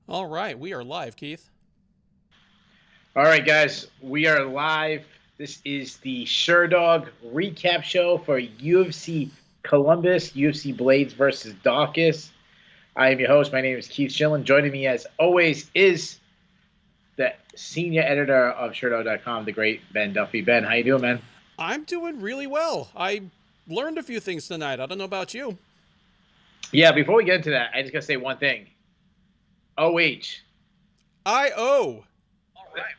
All right, we are live, Keith. All right, guys, we are live. This is the Sherdog recap show for UFC Columbus, UFC Blades versus Dawkis. I am your host. My name is Keith Shillan. Joining me, as always, is the senior editor of Sherdog.com, the great Ben Duffy. Ben, how you doing, man? I'm doing really well. I learned a few things tonight. I don't know about you. Yeah, before we get into that, I just gotta say one thing. OH. I-O.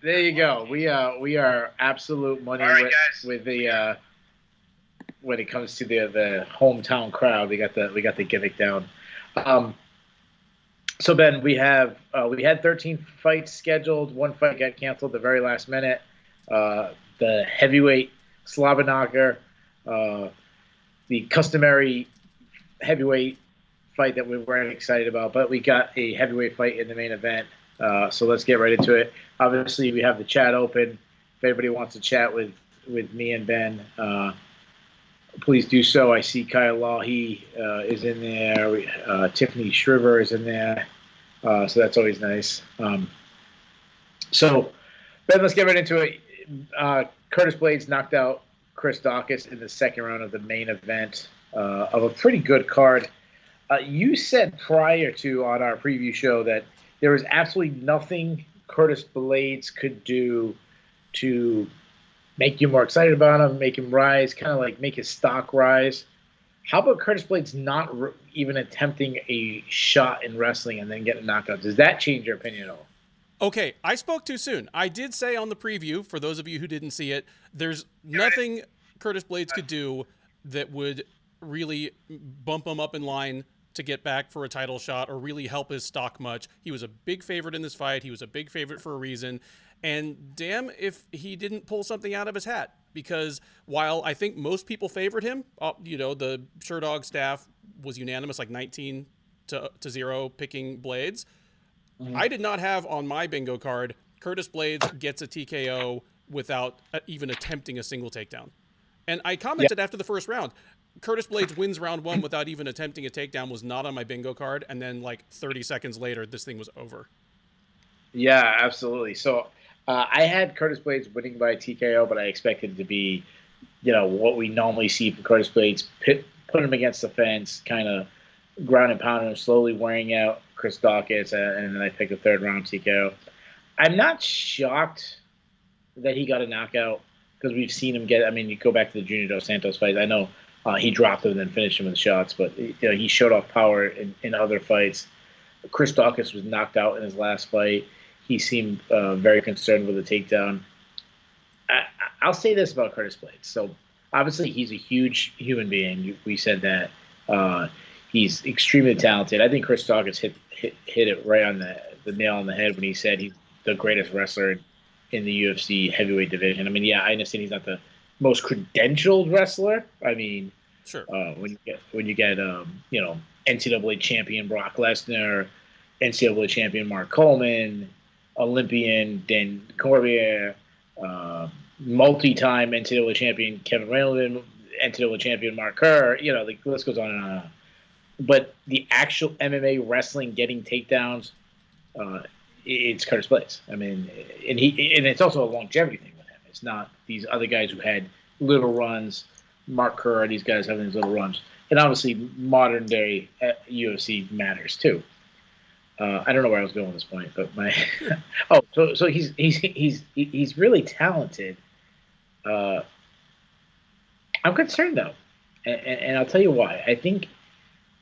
There you go. We are absolute money with the when it comes to the hometown crowd. We got the gimmick down. Um, so Ben, we had 13 fights scheduled. One fight got canceled the very last minute. The heavyweight Slobber the customary heavyweight fight that we weren't excited about, but we got a heavyweight fight in the main event. So let's get right into it. Obviously, we have the chat open. If anybody wants to chat with me and Ben, please do so. I see Kyle Lahi is in there. Tiffany Shriver is in there. So that's always nice. So, Ben, let's get right into it. Curtis Blades knocked out Chris Dawkis in the second round of the main event of a pretty good card. You said prior to on our preview show that there was absolutely nothing Curtis Blades could do to make you more excited about him, make him rise, kind of like make his stock rise. How about Curtis Blades not even attempting a shot in wrestling and then getting knocked out? Does that change your opinion at all? Okay, I spoke too soon. I did say on the preview, for those of you who didn't see it, there's nothing Curtis Blades could do that would really bump him up in line to get back for a title shot or really help his stock much. He was a big favorite in this fight. He was a big favorite for a reason. And damn if he didn't pull something out of his hat. Because while I think most people favored him, the Sherdog staff was unanimous, like 19 to 0 picking Blades. I did not have on my bingo card Curtis Blades gets a TKO without even attempting a single takedown. And I Yeah, commented after the first round, Curtis Blades wins round one without even attempting a takedown was not on my bingo card. And then like 30 seconds later, this thing was over. yeah, absolutely. So I had Curtis Blades winning by TKO, but I expected it to be, what we normally see from Curtis Blades, put him against the fence, kind of ground and pound him, slowly wearing out Chris Dawkins, and then I picked a third round TKO. I'm not shocked that he got a knockout because we've seen him get. I mean, you go back to the Junior Dos Santos fight. I know he dropped him and then finished him with shots, but he showed off power in other fights. Chris Dawkins was knocked out in his last fight. He seemed very concerned with the takedown. I'll say this about Curtis Blades. So obviously he's a huge human being. We said that. He's extremely talented. I think Chris Dawkins hit it right on the nail on the head when he said he's the greatest wrestler in the UFC heavyweight division. I mean, yeah, I understand he's not the most credentialed wrestler. I mean, Sure. when you get NCAA champion Brock Lesnar, NCAA champion Mark Coleman, Olympian Dan Cormier, multi-time NCAA champion Kevin Rayland, NCAA champion Mark Kerr. The list goes on and on. But the actual MMA wrestling getting takedowns, it's Curtis Blades. I mean, and it's also a longevity thing with him. It's not these other guys who had little runs, Mark Kerr, these guys having these little runs. And obviously, modern day UFC matters too. I don't know where I was going at this point, but so he's really talented. I'm concerned though, and I'll tell you why. I think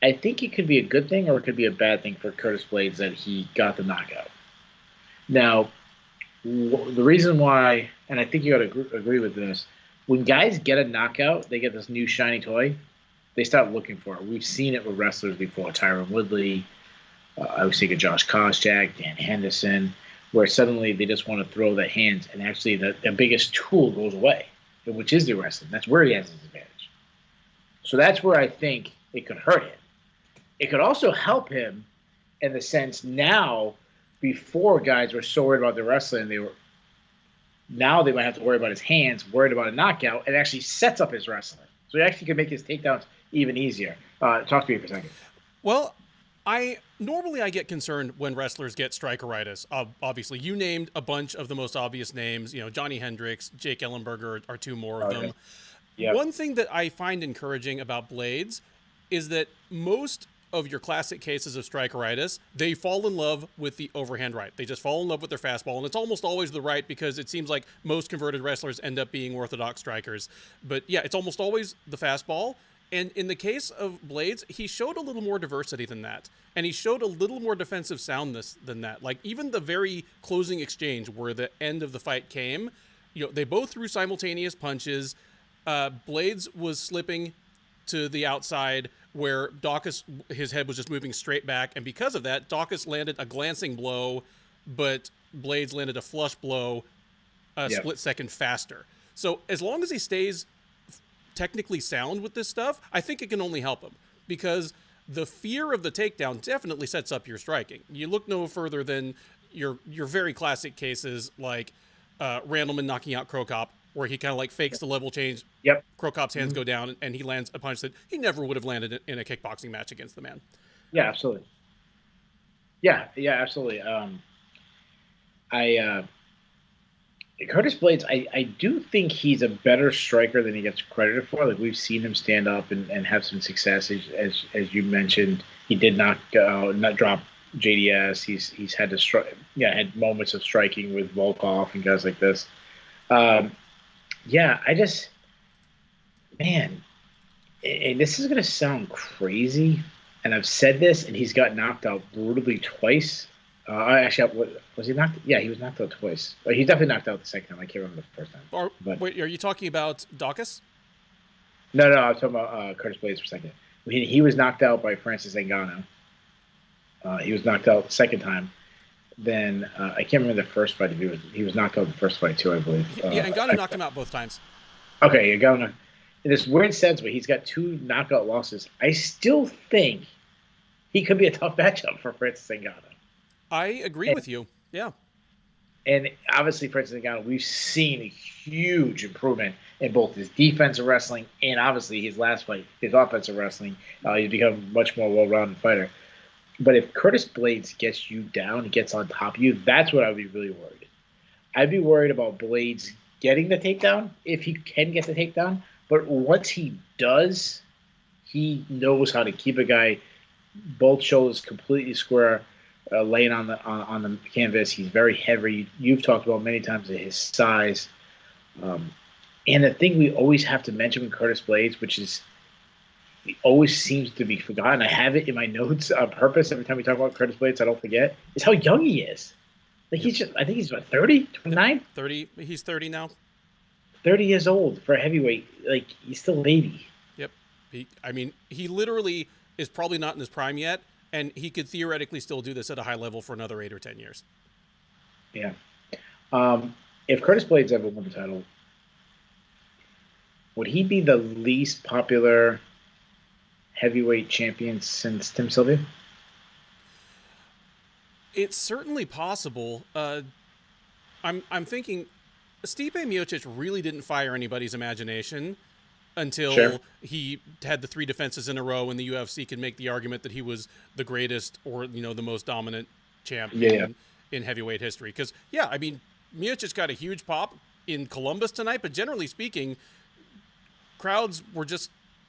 it could be a good thing or it could be a bad thing for Curtis Blades that he got the knockout. Now, the reason why, and I think you got to agree with this, when guys get a knockout, they get this new shiny toy. They start looking for it. We've seen it with wrestlers before, Tyron Woodley. I was thinking Josh Koscheck, Dan Henderson, where suddenly they just want to throw their hands, and actually the biggest tool goes away, which is the wrestling. That's where he has his advantage. So that's where I think it could hurt him. It could also help him in the sense now, before guys were so worried about the wrestling, now they might have to worry about his hands, worried about a knockout. It actually sets up his wrestling. So he actually could make his takedowns even easier. Talk to me for a second. Well, Normally I get concerned when wrestlers get strikeritis. Obviously, you named a bunch of the most obvious names. Johnny Hendricks, Jake Ellenberger are two more of them. Yep. One thing that I find encouraging about Blades is that most of your classic cases of strikeritis, they fall in love with the overhand right. They just fall in love with their fastball, and it's almost always the right because it seems like most converted wrestlers end up being orthodox strikers. But yeah, it's almost always the fastball. And in the case of Blades, he showed a little more diversity than that. And he showed a little more defensive soundness than that. Like even the very closing exchange where the end of the fight came, they both threw simultaneous punches. Blades was slipping to the outside where Dawkis, his head was just moving straight back. And because of that, Dawkis landed a glancing blow, but Blades landed a flush blow a split second faster. So as long as he stays technically sound with this stuff, I think it can only help him because the fear of the takedown definitely sets up your striking. You look no further than your very classic cases like Randleman knocking out Krokop, where he kind of like fakes the level change. Yep. Krokop's hands go down and he lands a punch that he never would have landed in a kickboxing match against the man. Yeah, absolutely. Yeah, absolutely. Curtis Blades, I do think he's a better striker than he gets credited for. Like we've seen him stand up and have some success, as you mentioned. He did not drop JDS. He's had to strike. Yeah, had moments of striking with Volkov and guys like this. Man, and this is gonna sound crazy, and I've said this, and he's got knocked out brutally twice. Was he knocked? Yeah, he was knocked out twice. He definitely knocked out the second time. I can't remember the first time. Wait, are you talking about Dawkis? No, I was talking about Curtis Blades for a second. He was knocked out by Francis Ngannou. He was knocked out the second time. Then I can't remember the first fight. He was knocked out the first fight too, I believe. Ngannou knocked him out both times. Okay, Ngannou. In this weird sense, but he's got 2 knockout losses. I still think he could be a tough matchup for Francis Ngannou. I agree with you. Yeah. And obviously, Francis Ngannou, we've seen a huge improvement in both his defensive wrestling and obviously his last fight, his offensive wrestling. He's become a much more well-rounded fighter. But if Curtis Blades gets you down and gets on top of you, that's what I would be really worried. I'd be worried about Blades getting the takedown, if he can get the takedown. But once he does, he knows how to keep a guy both shoulders completely square, laying on the canvas. He's very heavy. You've talked about many times his size. And the thing we always have to mention with Curtis Blades, which is always seems to be forgotten. I have it in my notes on purpose. Every time we talk about Curtis Blades, I don't forget. Is how young he is. Like I think he's about 30, 29? 30. He's 30 now. 30 years old for a heavyweight. Like he's still a baby. Yep. He literally is probably not in his prime yet, and he could theoretically still do this at a high level for another 8 or 10 years. Yeah. If Curtis Blades ever won the title, would he be the least popular heavyweight champion since Tim Sylvia? It's certainly possible. I'm thinking Stipe Miocic really didn't fire anybody's imagination until he had the 3 defenses in a row, and the UFC could make the argument that he was the greatest or the most dominant champion in heavyweight history. Because Miocic got a huge pop in Columbus tonight, but generally speaking, crowds were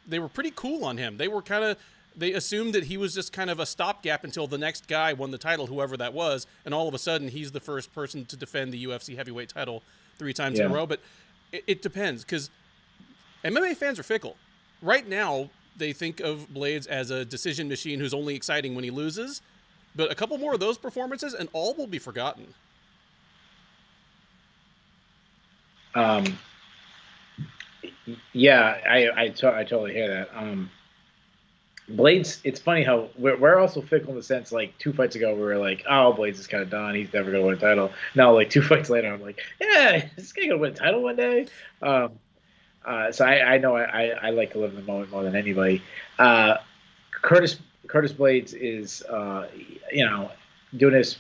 they were pretty cool on him. They assumed that he was just kind of a stopgap until the next guy won the title, whoever that was, and all of a sudden he's the first person to defend the UFC heavyweight title 3 times in a row. But it depends, because MMA fans are fickle. Right now, they think of Blades as a decision machine who's only exciting when he loses, but a couple more of those performances and all will be forgotten. I totally hear that. Blades, it's funny how we're also fickle in the sense, like 2 fights ago we were like, oh, Blades is kind of done, he's never gonna win a title. Now, like 2 fights later, I'm like, yeah, this guy gonna win a title one day. So I know I like to live in the moment more than anybody. Curtis Blades is doing his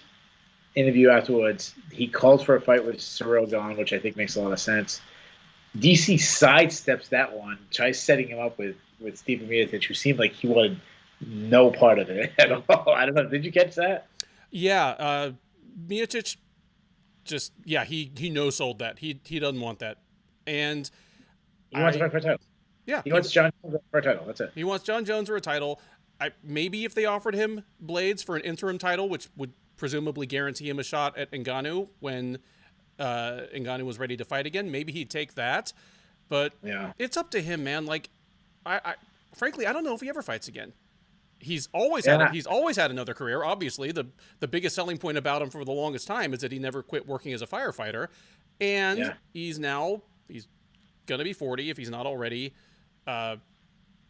interview afterwards. He calls for a fight with Ciryl Gane, which I think makes a lot of sense. DC sidesteps that one, tries setting him up with Stipe Miocic, who seemed like he wanted no part of it at Nope. all. I don't know. Did you catch that? Yeah, Miocic just he no sold that. He doesn't want that, and He wants to I fight for a title. yeah He wants John Jones for a title. That's it. he wants John Jones for a title. Maybe if they offered him Blades for an interim title, which would presumably guarantee him a shot at Ngannou when Ngannou was ready to fight again, maybe he'd take that. But Yeah. it's up to him, man. Like, I frankly I don't know if he ever fights again. He's always Yeah. had another career. Obviously, the biggest selling point about him for the longest time is that he never quit working as a firefighter, and Yeah. he's gonna be 40 if he's not already.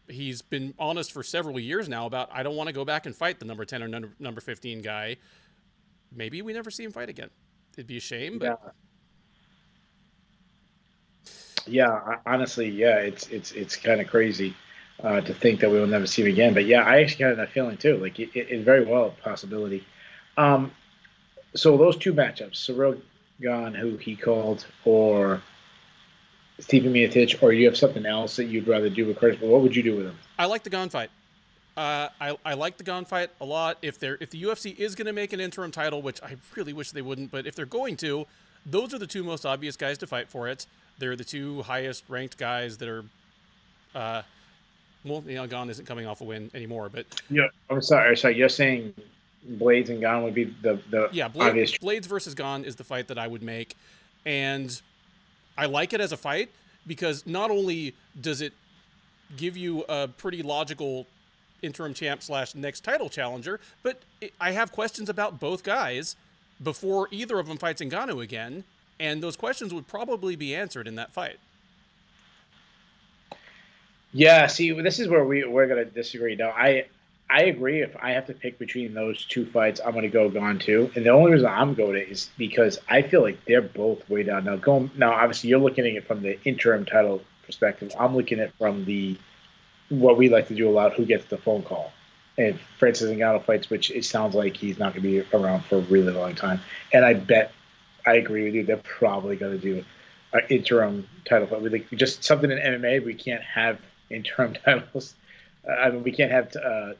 He's been honest for several years now about I don't want to go back and fight the number 10 or number 15 guy. Maybe we never see him fight again. It'd be a shame, but Yeah. Honestly, yeah, it's kind of crazy to think that we will never see him again. But yeah, I actually had that feeling too. Like it's very well a possibility. Um, so those two matchups, Cyril Gane, who he called, or Stephen Miocic, or you have something else that you'd rather do with Curtis? What would you do with him? I like the Gane fight. I like the Gane fight a lot. If the UFC is going to make an interim title, which I really wish they wouldn't, but if they're going to, those are the two most obvious guys to fight for it. They're the two highest ranked guys that are. Gane isn't coming off a win anymore, but Yeah, I'm sorry. Sorry, you're saying Blades and Gane would be the yeah, obvious. Blades versus Gane is the fight that I would make, and I like it as a fight because not only does it give you a pretty logical interim champ / next title challenger, but I have questions about both guys before either of them fights Ngannou again, and those questions would probably be answered in that fight. Yeah, see, this is where we're gonna disagree. No, I agree. If I have to pick between those two fights, I'm gonna go Gone too. And the only reason I'm going to is because I feel like they're both way down now. Obviously, you're looking at it from the interim title perspective. I'm looking at it from the what we like to do a lot. Who gets the phone call? And Francis Ngannou fights, which it sounds like he's not gonna be around for a really long time. And I bet I agree with you. They're probably gonna do an interim title fight. Like just something in MMA we can't have interim titles. I mean, we can't have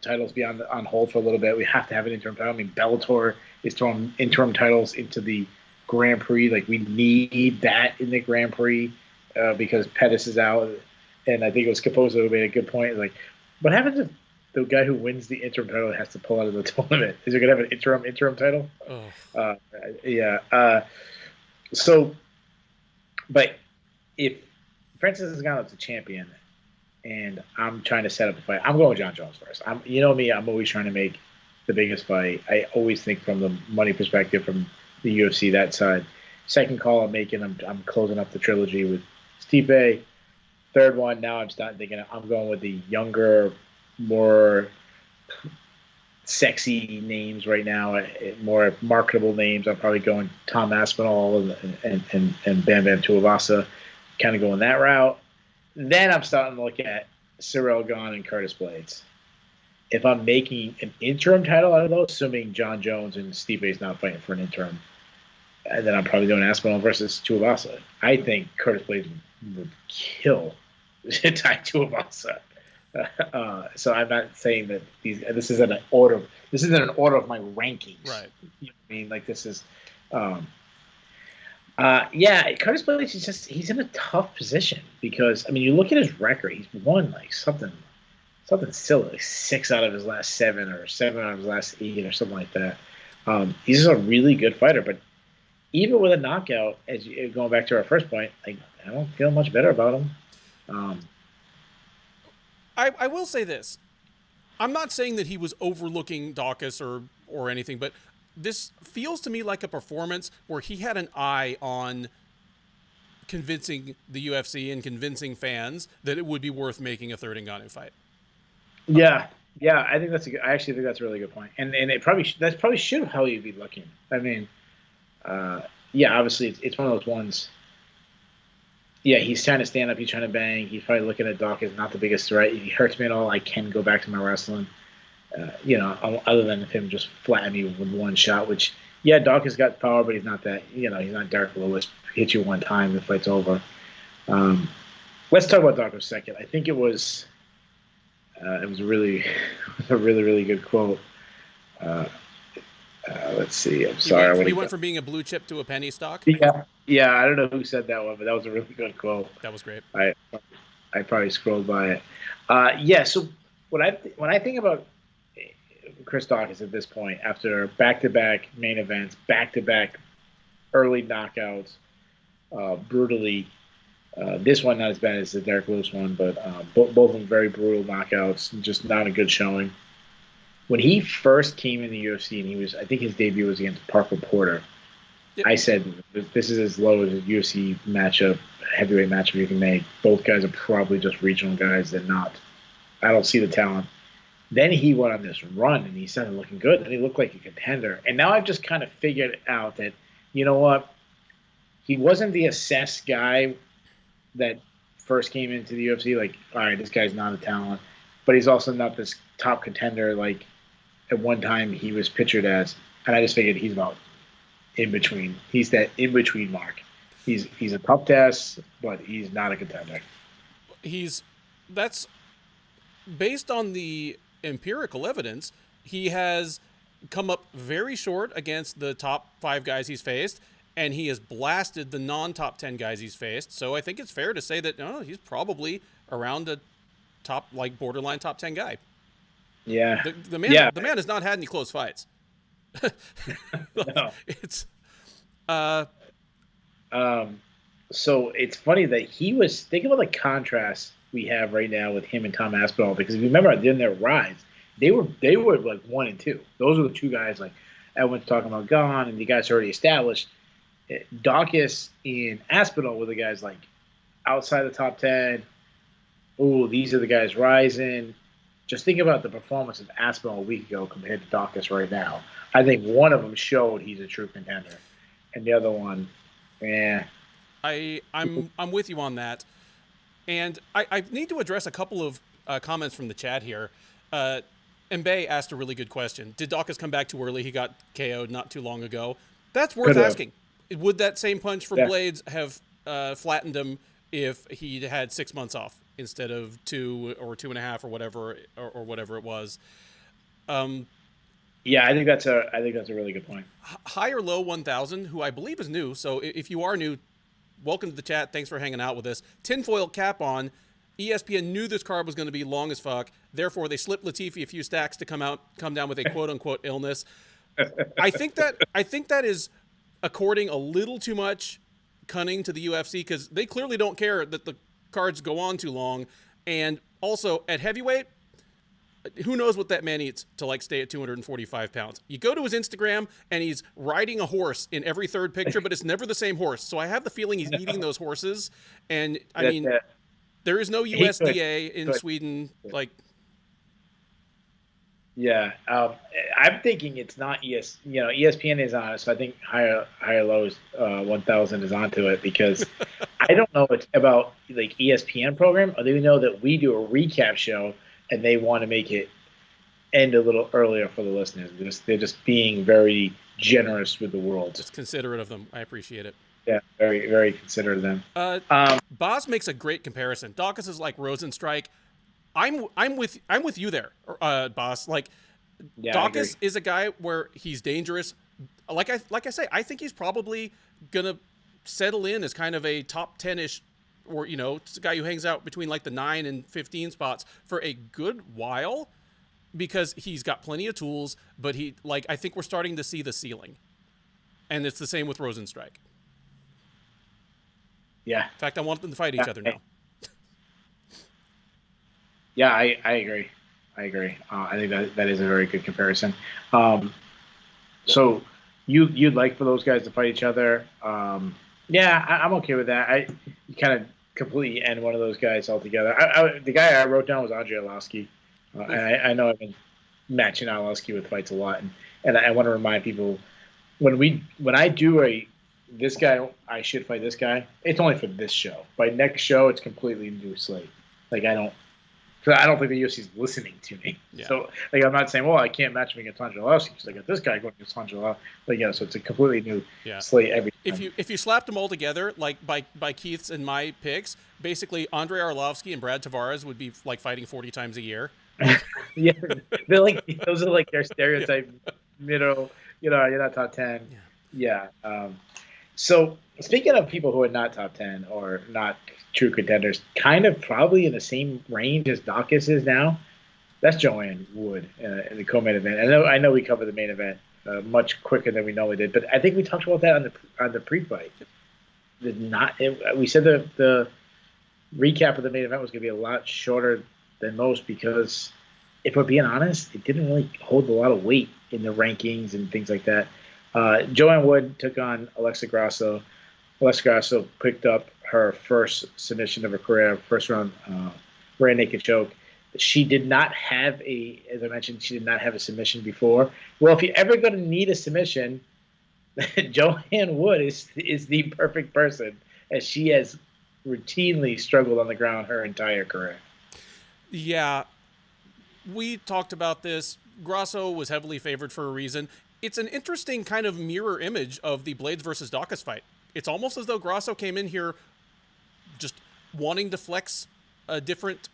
titles be on hold for a little bit. We have to have an interim title. I mean, Bellator is throwing interim titles into the Grand Prix. Like, we need that in the Grand Prix because Pettis is out. And I think it was Capozzo who made a good point. Like, what happens if the guy who wins the interim title has to pull out of the tournament? Is it going to have an interim title? Oh. Yeah. So, but if Francis Ngannou is the champion, and I'm trying to set up a fight, I'm going with John Jones first. You know me, I'm always trying to make the biggest fight. I always think from the money perspective, from the UFC, that side. Second call I'm making, I'm closing up the trilogy with Stipe. Third one, now I'm starting thinking I'm going with the younger, more sexy names right now, more marketable names. I'm probably going Tom Aspinall and Bam Bam Tuivasa, kind of going that route. Then I'm starting to look at Cyril Gane and Curtis Blades. If I'm making an interim title out of those, assuming John Jones and Stipe is not fighting for an interim, and then I'm probably doing Aspinall versus Tuivasa. I think Curtis Blades would kill Tai Tuivasa. So I'm not saying that this isn't an order. This isn't an order of my rankings. Right. You know what I mean? Like, this is. Yeah, Curtis Blades he's in a tough position because I mean you look at his record, he's won like something silly, like 6 out of his last 7 or 7 out of his last 8 or something like that. He's just a really good fighter, but even with a knockout, going back to our first point, like I don't feel much better about him. I will say this. I'm not saying that he was overlooking Dawkis or anything, but this feels to me like a performance where he had an eye on convincing the UFC and convincing fans that it would be worth making a third Ngannou fight. Yeah, I think I actually think that's a really good point, and it that's probably should how you'd be looking. I mean, yeah, obviously it's one of those ones. Yeah, he's trying to stand up, he's trying to bang. He's probably looking at Dawkins, not the biggest threat. He hurts me at all. I can go back to my wrestling. Other than him just flattening me with one shot, which, yeah, Dawkins got power, but he's not that, he's not Derek Lewis. Hit you one time, the fight's over. Let's talk about Dawkins a second. I think it was It was a really, really good quote. Uh, let's see. I'm sorry. He went from being a blue chip to a penny stock. Yeah, yeah. I don't know who said that one, but that was a really good quote. That was great. I probably scrolled by it. Yeah. So when I think about Chris Dawkins at this point, after back-to-back main events, back-to-back early knockouts, brutally. This one not as bad as the Derek Lewis one, but both of them very brutal knockouts. Just not a good showing. When he first came in the UFC, and I think his debut was against Parker Porter. Yep. I said, this is as low as a UFC matchup, heavyweight matchup you can make. Both guys are probably just regional guys. They're not. I don't see the talent. Then he went on this run, and he started looking good, and he looked like a contender. And now I've just kind of figured out that, you know what? He wasn't the assessed guy that first came into the UFC. Like, all right, this guy's not a talent. But he's also not this top contender like at one time he was pictured as. And I just figured he's about in between. He's that in between mark. He's a tough test, but he's not a contender. That's based on the empirical evidence. He has come up very short against the top 5 guys he's faced, and he has blasted the non-top 10 guys he's faced. So I think it's fair to say that he's probably around a top, like borderline top 10 guy. Yeah. The man has not had any close fights. No. It's so it's funny that he was, think about the contrast we have right now with him and Tom Aspinall, because if you remember in their rise, they were like 1 and 2. Those were the two guys like everyone's talking about gone, and the guys already established. Dawkis and Aspinall were the guys like outside the top 10. Oh, these are the guys rising. Just think about the performance of Aspinall a week ago compared to Dawkis right now. I think one of them showed he's a true contender, and the other one, yeah. I'm with you on that, and I need to address a couple of comments from the chat here. Mbaye asked a really good question. Did Dawkis come back too early? He got KO'd not too long ago. That's worth asking. Would that same punch from Blades have flattened him if he had 6 months off instead of 2 or 2.5 or whatever it was? Yeah, I think that's a really good point. High or Low 1000, who I believe is new. So if you are new, welcome to the chat. Thanks for hanging out with us. Tinfoil cap on. ESPN knew this card was going to be long as fuck. Therefore, they slipped Latifi a few stacks to come down with a quote unquote illness. I think that is according a little too much cunning to the UFC, because they clearly don't care that the cards go on too long. And also at heavyweight, who knows what that man eats to like stay at 245 pounds. You go to his Instagram and he's riding a horse in every third picture, but it's never the same horse. So I have the feeling he's eating those horses. And I mean, there is no USDA in Sweden. Like, yeah, I'm thinking it's not ESPN is on it, so I think higher lows 1000 is onto it, because I don't know about like ESPN program, or they know that we do a recap show and they want to make it end a little earlier for the listeners. They're just being very generous with the world. Just considerate of them. I appreciate it. Yeah, very, very considerate of them. Boz makes a great comparison. Dawkins is like Rosenstrike. I'm with you there, Boss. Like, yeah, Dawkins is a guy where he's dangerous. Like I say, I think he's probably gonna settle in as kind of a top 10-ish, or it's a guy who hangs out between like the 9 and 15 spots for a good while, because he's got plenty of tools. But I think we're starting to see the ceiling, and it's the same with Rosenstrike. Yeah. In fact, I want them to fight each other now. Yeah, I agree. I think that is a very good comparison. So you'd like for those guys to fight each other? Yeah, I'm okay with that. You kind of completely end one of those guys altogether. The guy I wrote down was Andre Arlovski. And I know I've been matching Arlovski with fights a lot, and I want to remind people when I do this guy, I should fight this guy. It's only for this show. By next show, it's completely new slate. Like I don't think the UFC is listening to me. Yeah. So I'm not saying, well, I can't match him against Andre Arlovski because I got this guy going against Andre Arlovski. But so it's a completely new slate every time. If you slapped them all together, like by Keith's and my picks, basically Andre Arlovski and Brad Tavares would be like fighting 40 times a year. Yeah, they're like those are like their Yeah. stereotype middle. You're not top 10. Yeah. Yeah. So speaking of people who are not top 10 or not true contenders, kind of probably in the same range as Dawkis is now. That's Joanne Wood in the co-main event. I know we covered the main event much quicker than we normally did, but I think we talked about that on the pre-fight. We said the recap of the main event was going to be a lot shorter than most because, if we're being honest, it didn't really hold a lot of weight in the rankings and things like that. Joanne Wood took on Alexa Grosso. Alexa Grasso picked up her first submission of her career, first round rear naked choke. She did not have as I mentioned, she did not have a submission before. Well, if you're ever going to need a submission, Joanne Wood is the perfect person, as she has routinely struggled on the ground her entire career. Yeah, we talked about this. Grosso was heavily favored for a reason. It's an interesting kind of mirror image of the Blades versus Dawkis fight. It's almost as though Grosso came in here just wanting to flex a different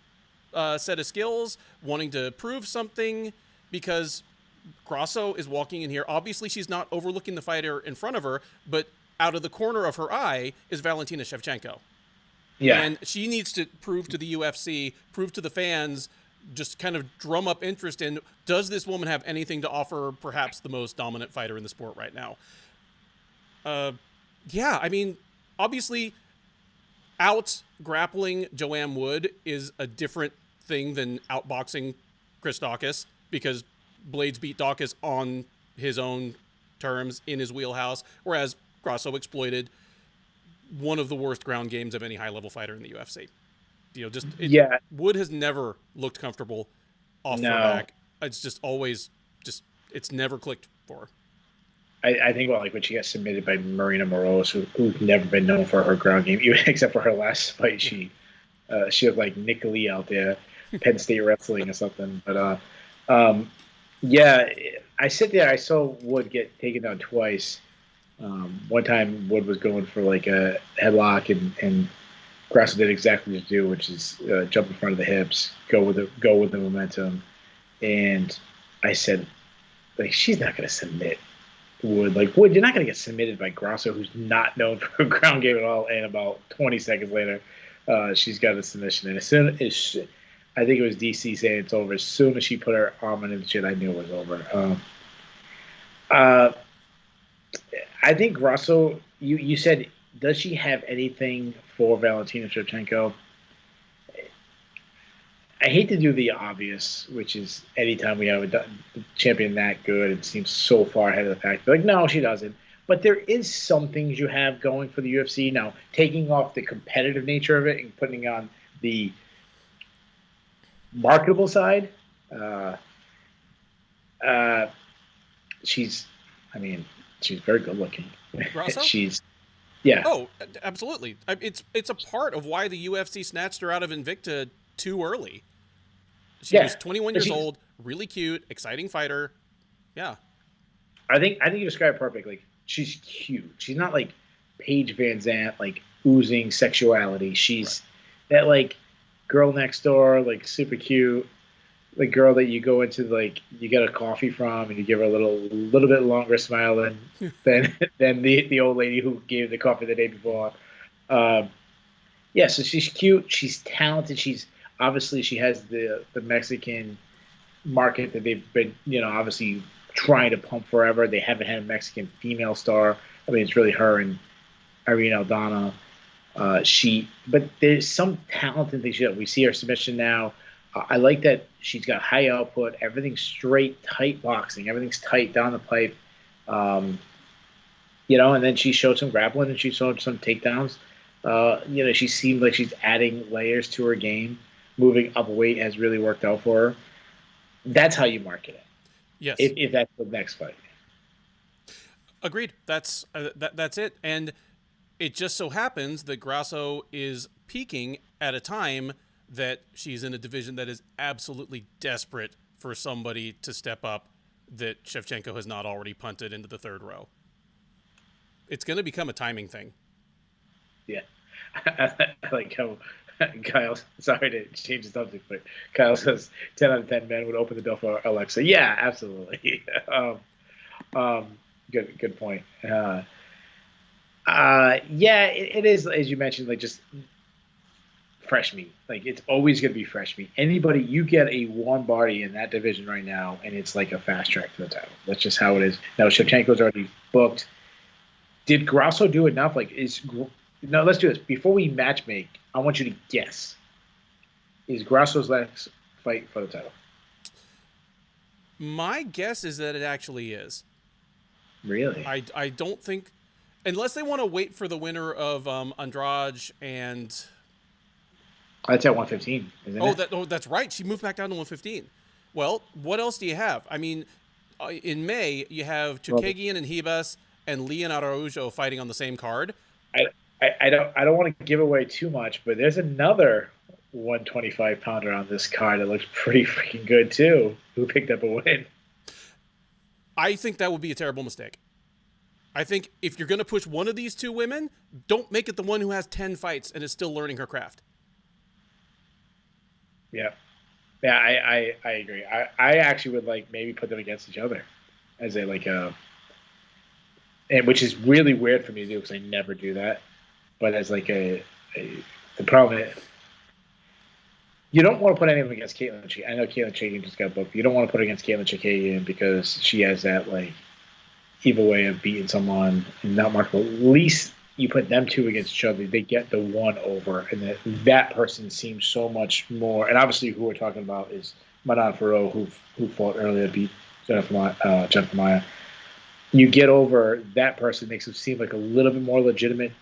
set of skills, wanting to prove something, because Grosso is walking in here. Obviously, she's not overlooking the fighter in front of her, but out of the corner of her eye is Valentina Shevchenko. Yeah. And she needs to prove to the UFC, prove to the fans, just kind of drum up interest in, does this woman have anything to offer perhaps the most dominant fighter in the sport right now? Yeah, I mean, obviously, out grappling Joanne Wood is a different thing than outboxing Chris Dawkis, because Blades beat Dawkis on his own terms in his wheelhouse, whereas Grosso exploited one of the worst ground games of any high-level fighter in the UFC. Yeah. Wood has never looked comfortable off her No. back. It's just always it's never clicked for her. I think about like when she got submitted by Marina Moroz, who's never been known for her ground game, even except for her last fight. She looked like Nick Lee out there, Penn State wrestling or something. But yeah, I sit there. I saw Wood get taken down twice. One time Wood was going for like a headlock, and Grasso did exactly what to do, which is jump in front of the hips, go with the momentum. And I said, like, she's not going to submit Wood. Like, Wood, you're not going to get submitted by Grosso, who's not known for a ground game at all. And about 20 seconds later, she's got a submission. And as soon as I think it was DC saying it's over, as soon as she put her arm on the shit, I knew it was over. I think Grosso, you said, does she have anything for Valentina Shevchenko? I hate to do the obvious, which is anytime we have a champion that good, it seems so far ahead of the pack. Like, no, she doesn't. But there is some things you have going for the UFC. Now, taking off the competitive nature of it and putting on the marketable side, she's very good looking. Grosso? Yeah. Oh, absolutely. It's a part of why the UFC snatched her out of Invicta too early. She was 21 years old, really cute, exciting fighter. Yeah. I think you described it perfectly. She's cute. She's not like Paige Van Zandt, like oozing sexuality. She's that like girl next door, like super cute, like girl that you go into, like you get a coffee from and you give her a little bit longer smile than the old lady who gave the coffee the day before. Yeah, so she's cute. She's talented. Obviously she has the Mexican market that they've been, obviously trying to pump forever. They haven't had a Mexican female star. I mean, it's really her and Irene Aldana. But there's some talented things. We see her submission now. I like that she's got high output. Everything's straight, tight boxing. Everything's tight down the pipe. And then she showed some grappling and she showed some takedowns. She seemed like she's adding layers to her game. Moving up weight has really worked out for her. That's how you market it. Yes. If that's the next fight. Agreed. That's it. And it just so happens that Grosso is peaking at a time that she's in a division that is absolutely desperate for somebody to step up that Shevchenko has not already punted into the third row. It's going to become a timing thing. Yeah. I like how Kyle, sorry to change the subject, but Kyle says 10 out of 10 men would open the door for Alexa. Yeah, absolutely. Um, good point. Yeah, it is, as you mentioned, like just fresh meat. Like it's always going to be fresh meat. Anybody, you get a warm body in that division right now, and it's like a fast track to the title. That's just how it is. Now Shevchenko's already booked. Did Grosso do enough? No? Let's do this before we match make. I want you to guess. Is Grosso's next fight for the title? My guess is that it actually is. Really? I don't think, unless they want to wait for the winner of Andrade and. That's at 115, isn't it? That's right. She moved back down to 115. Well, what else do you have? I mean, in May you have Chukagian and Ribas and Leon Araujo fighting on the same card. I don't want to give away too much, but there's another 125 pounder on this card that looks pretty freaking good too, who picked up a win. I think that would be a terrible mistake. I think if you're going to push one of these two women, don't make it the one who has 10 fights and is still learning her craft. Yeah. Yeah, I agree. I actually would like maybe put them against each other as a and which is really weird for me to do because I never do that. But as like the problem is, you don't want to put anyone against Caitlin. I know Caitlin Chikagian just got booked. You don't want to put against Caitlin Chikagian because she has that like evil way of beating someone and not marketable. At least you put them two against each other, they get the one over, and that person seems so much more. And obviously, who we're talking about is Manon Farrow, who fought earlier, beat Jennifer Maia. You get over that person, makes it seem like a little bit more legitimate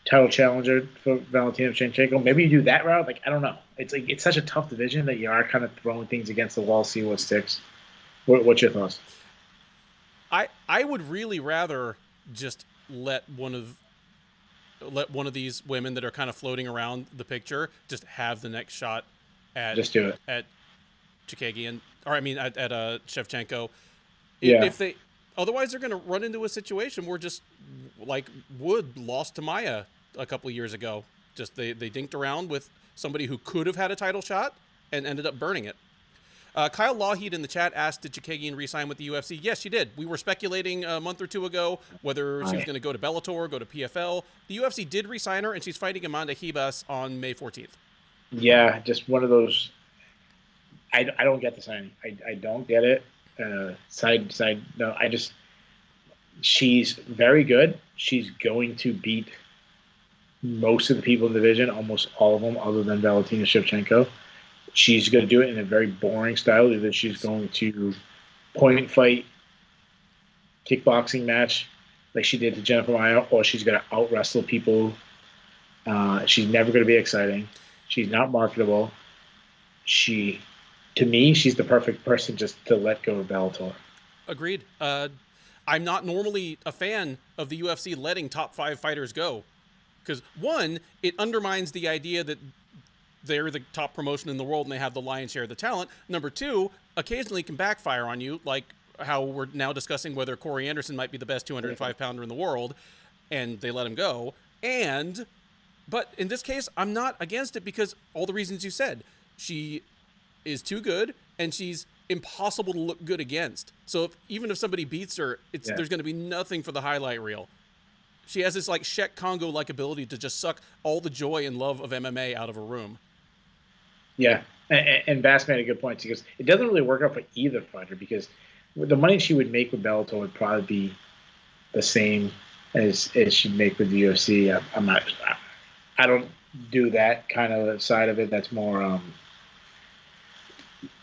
title challenger for Valentina Shevchenko. Maybe you do that route. Like I don't know. It's such a tough division that you are kind of throwing things against the wall, see what sticks. What's your thoughts? I would really rather just let one of these women that are kind of floating around the picture just have the next shot at just do it at Chukagian, or I mean at Shevchenko. Yeah. If they otherwise they're going to run into a situation where just like Wood lost to Maia a couple of years ago. Just they dinked around with somebody who could have had a title shot and ended up burning it. Kyle Lawheed in the chat asked, did Chukagian re-sign with the UFC? Yes, she did. We were speculating a month or two ago whether she was going to go to Bellator, go to PFL. The UFC did re-sign her, and she's fighting Amanda Ribas on May 14th. Yeah, just one of those. I don't get the signing. I don't get it. Side. No, she's very good. She's going to beat most of the people in the division, almost all of them, other than Valentina Shevchenko. She's going to do it in a very boring style. Either she's going to point fight, kickboxing match like she did to Jennifer Maia, or she's going to out wrestle people. She's never going to be exciting. She's not marketable. To me, she's the perfect person just to let go of Bellator. Agreed. I'm not normally a fan of the UFC letting top 5 fighters go because, one, it undermines the idea that they're the top promotion in the world and they have the lion's share of the talent. Number 2, occasionally can backfire on you, like how we're now discussing whether Corey Anderson might be the best 205-pounder in the world, and they let him go. But in this case, I'm not against it because all the reasons you said. She is too good, and she's impossible to look good against. So even if somebody beats her, there's going to be nothing for the highlight reel. She has this like Czech Congo-like ability to just suck all the joy and love of MMA out of a room. Yeah, and Bass made a good point because it doesn't really work out for either fighter because the money she would make with Bellator would probably be the same as she'd make with the UFC. I don't do that kind of side of it. That's more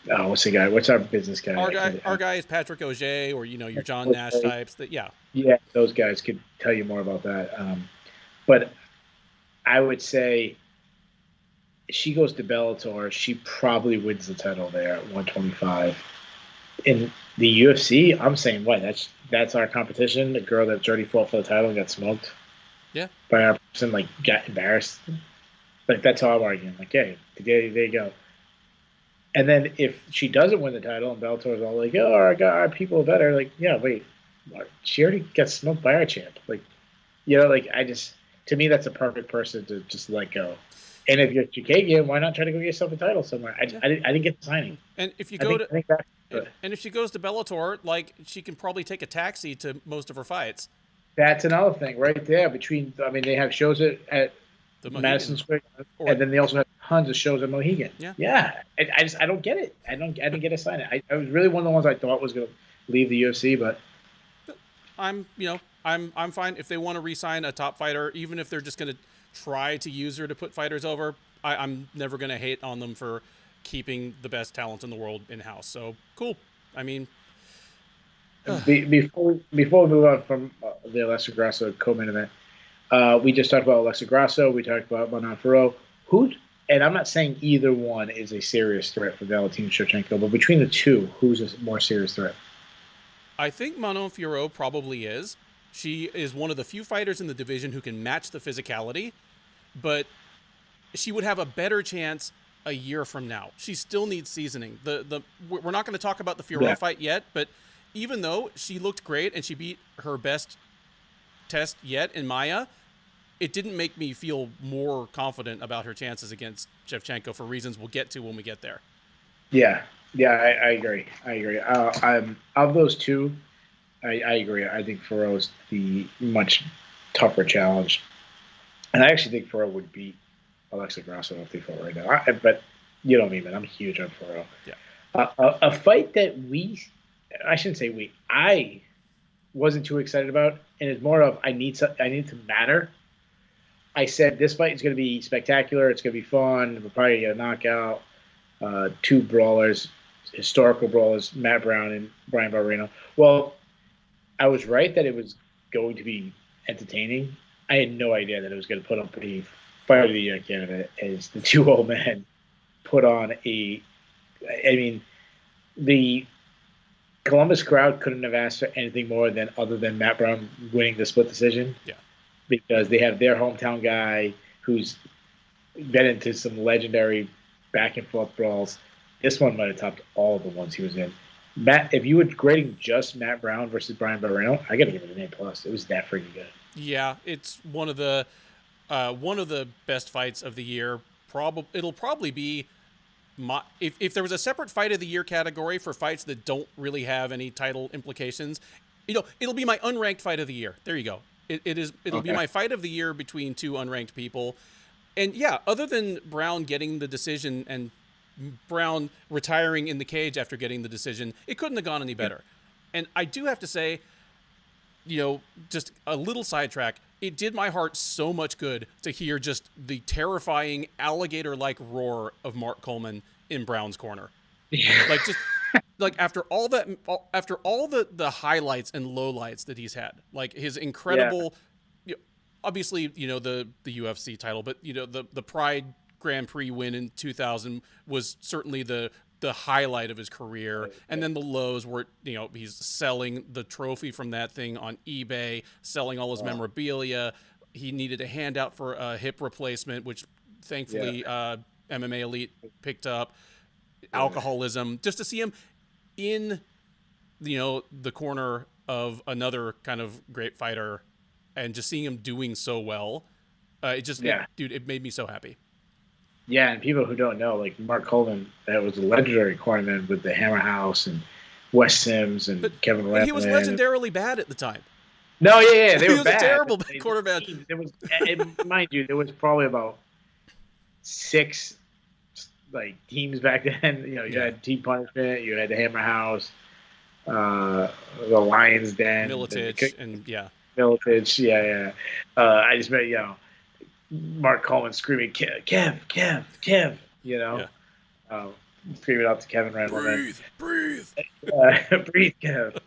what's the guy? What's our business guy? Our guy is Patrick Auger or your John Nash types. Yeah, those guys could tell you more about that. But I would say she goes to Bellator, she probably wins the title there at 125. In the UFC, I'm saying what? That's our competition. The girl that already fought for the title and got smoked. Yeah. By our person, like got embarrassed. Like that's how I'm arguing. Like, hey, there you go. And then if she doesn't win the title and Bellator's all like, oh, our people are better, like, yeah, wait, she already got smoked by our champ. Like, to me, that's a perfect person to just let go. And if you're Chikagian, why not try to go get yourself a title somewhere? I didn't get the signing. And if you I go think, to I think that's and if she goes to Bellator, like she can probably take a taxi to most of her fights. that's another thing right there. They have shows at The Madison Mohegan, Square, or and then they also have tons of shows at Mohegan. yeah. Yeah. I don't get it. I didn't get a sign. I was really one of the ones I thought was going to leave the UFC, but I'm fine if they want to re-sign a top fighter, even if they're just going to try to use her to put fighters over. I'm never going to hate on them for keeping the best talent in the world in house. So cool. I mean, before we move on from the Alexa Grosso co-main event, we just talked about Alexa Grosso. We talked about Manon Ferro. And I'm not saying either one is a serious threat for Valentina Shevchenko, but between the two, who's a more serious threat? I think Manon Fiorot probably is. She is one of the few fighters in the division who can match the physicality, but she would have a better chance a year from now. She still needs seasoning. We're not going to talk about the Fiorot fight yet, but even though she looked great and she beat her best test yet in Maya, it didn't make me feel more confident about her chances against Shevchenko for reasons we'll get to when we get there. Yeah, I agree. Of those two, I agree. I think Ferro's the much tougher challenge, and I actually think Ferro would beat Alexa Grosso if they fought right now. But you know me, man. I'm huge on Ferro. Yeah. A fight that I shouldn't say I wasn't too excited about, and it's more of I need to matter. I said this fight is going to be spectacular. It's going to be fun. We'll probably get a knockout. Two brawlers, historical brawlers, Matt Brown and Brian Barreno. Well, I was right that it was going to be entertaining. I had no idea that it was going to put up a fight of the year candidate as the two old men put on the Columbus crowd couldn't have asked for anything more other than Matt Brown winning the split decision. Yeah. Because they have their hometown guy who's been into some legendary back and forth brawls. This one might have topped all the ones he was in. Matt, if you were grading just Matt Brown versus Brian Barreno, I got to give it an A+. It was that freaking good. Yeah, it's one of the best fights of the year. It'll probably be if there was a separate fight of the year category for fights that don't really have any title implications, it'll be my unranked fight of the year. There you go. It'll be my fight of the year between two unranked people. And yeah, other than Brown getting the decision and Brown retiring in the cage after getting the decision, it couldn't have gone any better. And I do have to say, just a little sidetrack, it did my heart so much good to hear just the terrifying alligator-like roar of Mark Coleman in Brown's corner. After all the highlights and lowlights that he's had, like his incredible, obviously, the UFC title, but the Pride Grand Prix win in 2000 was certainly the highlight of his career. And then the lows were, he's selling the trophy from that thing on eBay, selling all his memorabilia. He needed a handout for a hip replacement, which thankfully MMA Elite picked up. Alcoholism, just to see him in the corner of another kind of great fighter and just seeing him doing so well, it made me so happy. Yeah, and people who don't know, like Mark Coleman, that was a legendary cornerman with the Hammer House and Wes Sims and Kevin Randall. He was legendarily bad at the time. No, they he were was bad. A terrible quarterback. There was, mind you, there was probably about 6 teams back then. You had Team Punishment, you had the Hammer House, the Lions Den, Militich, Militich, I just met Mark Coleman screaming, Kev, screaming out to Kevin Randall. Breathe, breathe, Kev.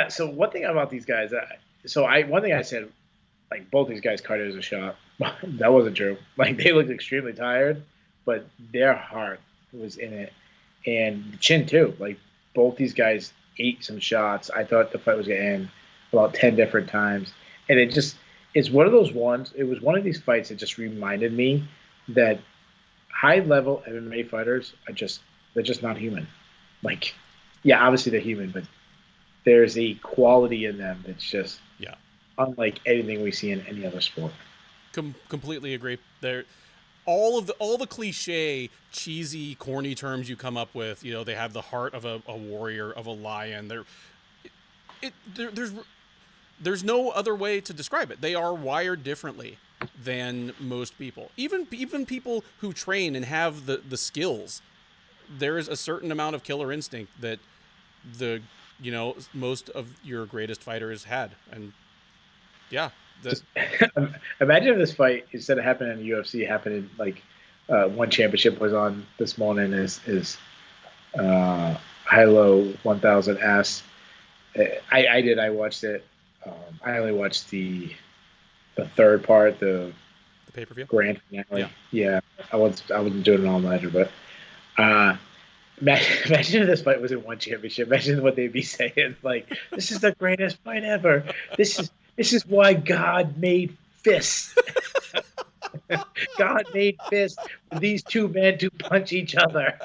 So one thing about these guys, one thing I said, both these guys' cardio is a shot. That wasn't true. They looked extremely tired, but their heart was in it, and chin too. Both these guys ate some shots. I thought the fight was gonna end about 10 different times, and it's one of those ones. It was one of these fights that just reminded me that high-level MMA fighters they're just not human. Obviously they're human, but there's a quality in them that's just unlike anything we see in any other sport. Completely agree. There, all the cliche, cheesy, corny terms you come up with. You know, they have the heart of a warrior, of a lion. There's no other way to describe it. They are wired differently than most people. Even people who train and have the skills, there is a certain amount of killer instinct that most of your greatest fighters had. And yeah, Just imagine if this fight, instead of happening in the UFC, happened in like one championship was on this morning is High-Low 1000 S. I watched it. I only watched the third part, the pay-per-view grand finale. Yeah, I wasn't doing an all-nighter, but imagine if this fight was in one championship. Imagine what they'd be saying. Like, this is the greatest fight ever. This is why God made fists. God made fists for these two men to punch each other.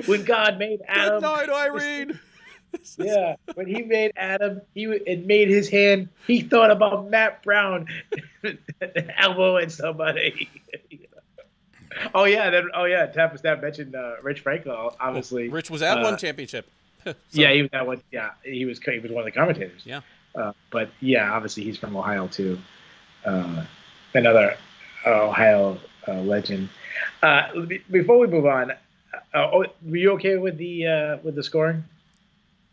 When God made Adam. Good night, Irene. Yeah, when he made Adam, it made his hand. He thought about Matt Brown elbowing somebody. Oh yeah, Tap mentioned Rich Franco. Obviously, Rich was at one championship. So, yeah, he was at one. Yeah, he was one of the commentators. Yeah, but yeah, obviously he's from Ohio too. Another Ohio legend. Before we move on, were you okay with the scoring?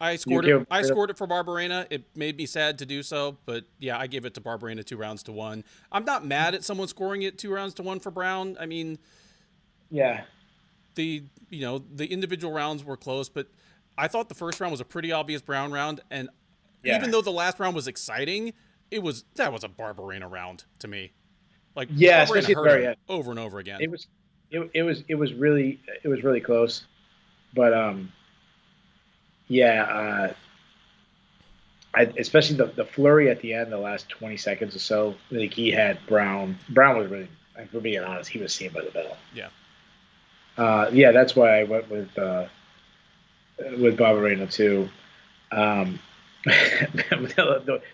I scored it. I scored it for Barberena. It made me sad to do so, but yeah, I gave it to Barberena 2-1. I'm not mad at someone scoring it 2-1 for Brown. I mean, yeah, the individual rounds were close, but I thought the first round was a pretty obvious Brown round, and even though the last round was exciting, that was a Barberena round to me. Like, yeah, especially very over and over again. It was really close, but yeah, especially the flurry at the end, the last 20 seconds or so. Like, he had Brown. Brown was really, like, for being honest, he was seen by the middle. Yeah. Yeah, that's why I went with Barberena too.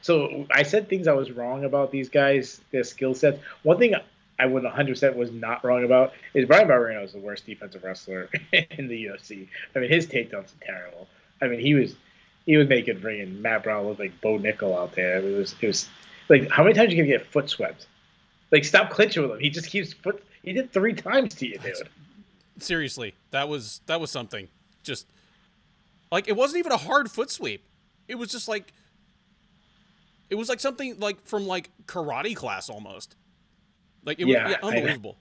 So I said things I was wrong about these guys, their skill sets. One thing I would 100% was not wrong about is Brian Barberena was the worst defensive wrestler in the UFC. I mean, his takedowns are terrible. I mean, he was making freaking Matt Brown look like Bo Nickel out there. It was like, how many times are you gonna get foot swept? Like, stop clinching with him. He just keeps He did 3 times to you, dude. Seriously, that was something. Just like, it wasn't even a hard foot sweep. It was just like, it was like something like from like karate class almost. Like, it was unbelievable.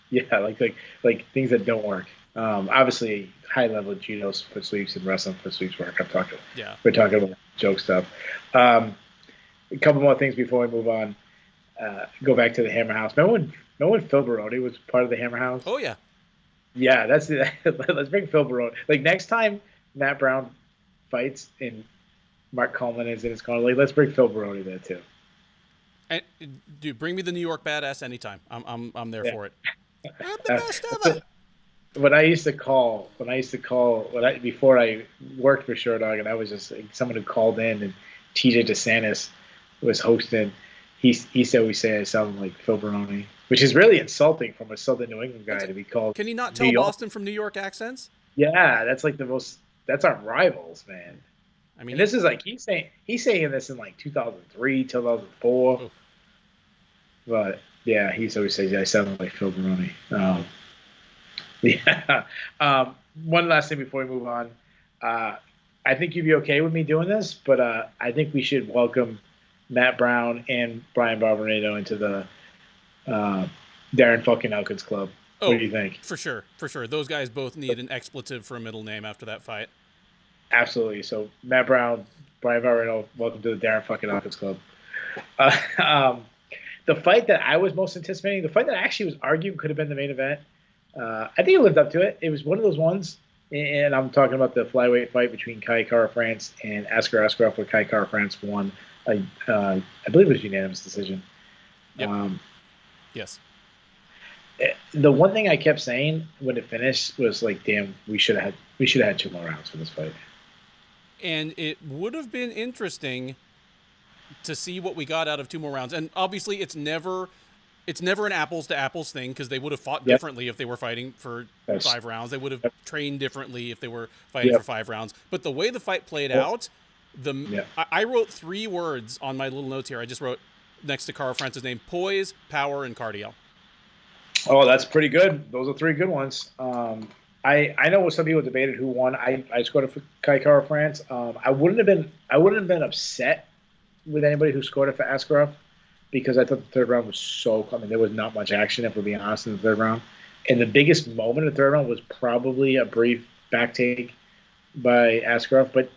Yeah, like things that don't work. Obviously, high level judo foot sweeps and wrestling foot sweeps work. We're talking about joke stuff. A couple more things before we move on. Go back to the Hammer House. Remember when Phil Baroni was part of the Hammer House? Oh yeah. Yeah, that's it. Let's bring Phil Baroni. Like, next time Matt Brown fights and Mark Coleman is in his corner, like, let's bring Phil Baroni there too. And dude, bring me the New York Badass anytime. I'm there for it. I'm the best ever. When I used to call, before I worked for Sherdog, and I was just like, someone who called in, and TJ DeSantis was hosting. He said we say I sound like Phil Baroni, which is really insulting from a Southern New England guy to be called. Can he not tell Boston from New York accents? Yeah, that's like that's our rivals, man. I mean, this is like he's saying this in like 2003, 2004. Oof. But yeah, he always says I sound like Phil Baroni. Yeah. One last thing before we move on. I think you'd be okay with me doing this, but I think we should welcome Matt Brown and Brian Barberena into the Darren fucking Elkins Club. What do you think? For sure. Those guys both need an expletive for a middle name after that fight. Absolutely. So Matt Brown, Brian Barberena, welcome to the Darren fucking Elkins Club. The fight that I was most anticipating, the fight that I actually was arguing could have been the main event, I think it lived up to it. It was one of those ones, and I'm talking about the flyweight fight between Kai Kara-France and Askar Askarov, where Kai Kara-France won. I believe it was a unanimous decision. Yep. Yes. The one thing I kept saying when it finished was like, "Damn, we should have had 2 more rounds for this fight." And it would have been interesting to see what we got out of 2 more rounds. And obviously, it's never an apples to apples thing, because they would have fought Yep. differently if they were fighting for Yes. 5 rounds. They would have trained differently if they were fighting Yep. for 5 rounds. But the way the fight played Yep. out, I wrote 3 words on my little notes here. I just wrote next to Carl France's name: poise, power, and cardio. Oh, that's pretty good. Those are 3 good ones. I know some people debated who won. I scored it for Kai Kara France. I wouldn't have been upset with anybody who scored it for Askarov, because I thought the third round was so. I mean, there was not much action, if we're being honest, in the third round. And the biggest moment in the third round was probably a brief back take by Askarov, but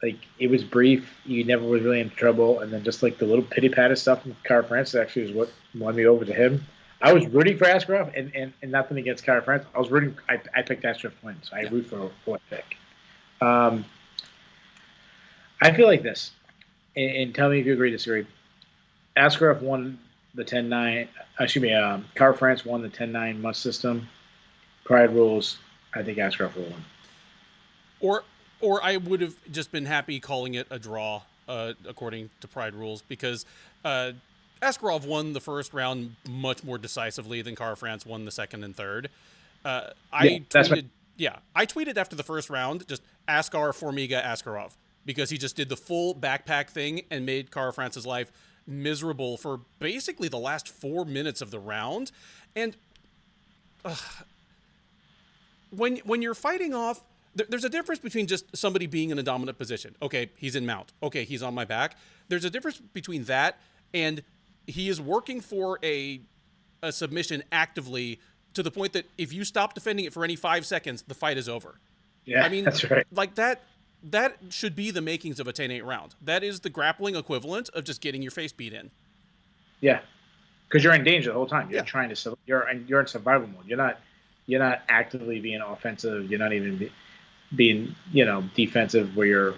like, it was brief. You never was really in trouble, and then just like the little pity patted stuff from Kara France actually is what won me over to him. I was rooting for Askarov, and nothing against Kara France. I was rooting. I picked Askarov to win, so I root for what pick. I feel like this, and tell me if you agree or disagree. Askarov won the 10-9. Excuse me. Kara France won the 10-9 must system. Pride rules. I think Askarov will win. Or I would have just been happy calling it a draw, according to Pride rules, because Askarov won the first round much more decisively than Kara France won the second and third. I tweeted after the first round, just Askar Formiga Askarov, because he just did the full backpack thing and made Kara France's life miserable for basically the last 4 minutes of the round. And when you're fighting off, there's a difference between just somebody being in a dominant position. Okay, he's in mount. Okay, he's on my back. There's a difference between that and he is working for a submission actively, to the point that if you stop defending it for any 5 seconds, the fight is over. Yeah, I mean, that's right. Like that should be the makings of a 10-8 round. That is the grappling equivalent of just getting your face beat in. Yeah, because you're in danger the whole time. You're trying to. You're in survival mode. You're not actively being offensive. You're not even being defensive, where you're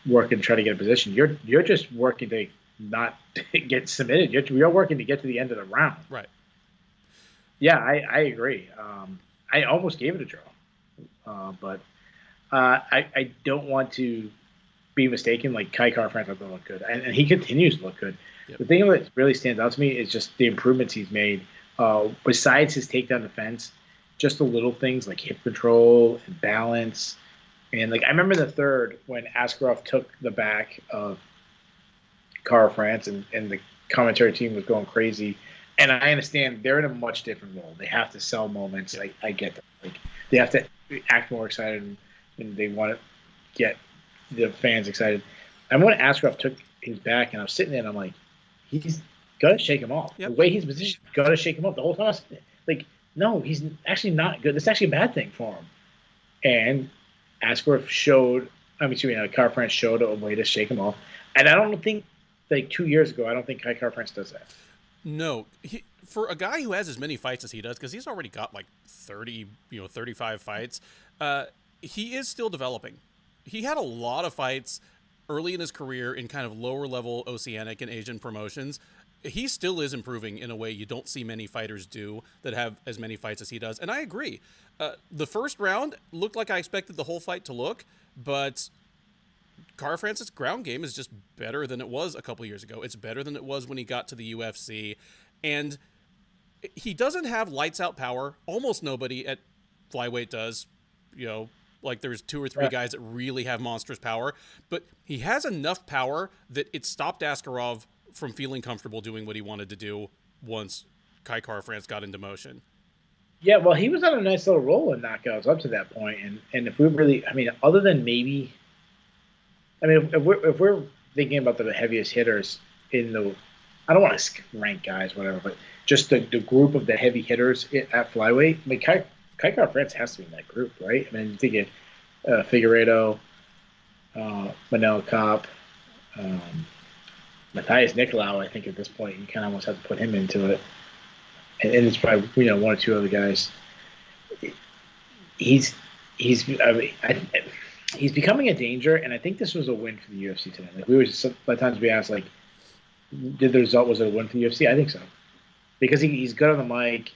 working to try to get a position. You're just working to not get submitted. You're working to get to the end of the round. Right. Yeah, I agree. I almost gave it a draw, but I don't want to be mistaken. Like, Kai Kara France doesn't look good, and he continues to look good. Yep. The thing that really stands out to me is just the improvements he's made. Besides his takedown defense, just the little things like hip control and balance. And like, I remember the third when Askarov took the back of Kara France, and the commentary team was going crazy. And I understand they're in a much different role. They have to sell moments. I get that. Like, they have to act more excited, and they want to get the fans excited. And when Askarov took his back, and I was sitting there, and I'm like, he's got to shake him off. Yep. The way he's positioned, got to shake him off. The whole time I was sitting there, like, no, he's actually not good. It's actually a bad thing for him. And Askarov Kara France showed a way to shake him off. And I don't think, like 2 years ago, I don't think Kara France does that. No, for a guy who has as many fights as he does, because he's already got like 35 fights, he is still developing. He had a lot of fights early in his career in kind of lower level Oceanic and Asian promotions. He still is improving in a way you don't see many fighters do that have as many fights as he does. And I agree. The first round looked like I expected the whole fight to look, but Kara France's ground game is just better than it was a couple years ago. It's better than it was when he got to the UFC. And he doesn't have lights out power. Almost nobody at flyweight does. Like, there's 2 or 3 guys that really have monstrous power. But he has enough power that it stopped Askarov from feeling comfortable doing what he wanted to do once Kara France got into motion. Yeah, well, he was on a nice little roll in knockouts up to that point. And if we really, other than maybe, if we're thinking about the heaviest hitters in the, I don't want to rank guys, whatever, but just the group of the heavy hitters at flyweight, Kai Kara France has to be in that group, right? You think of Figueiredo, Manel Kopp, Matthias Nicolau. I think at this point you kind of almost have to put him into it, and it's probably 1 or 2 other guys. He's becoming a danger, and I think this was a win for the UFC today. Like, by the times we asked, like, was it a win for the UFC? I think so, because he's good on the mic.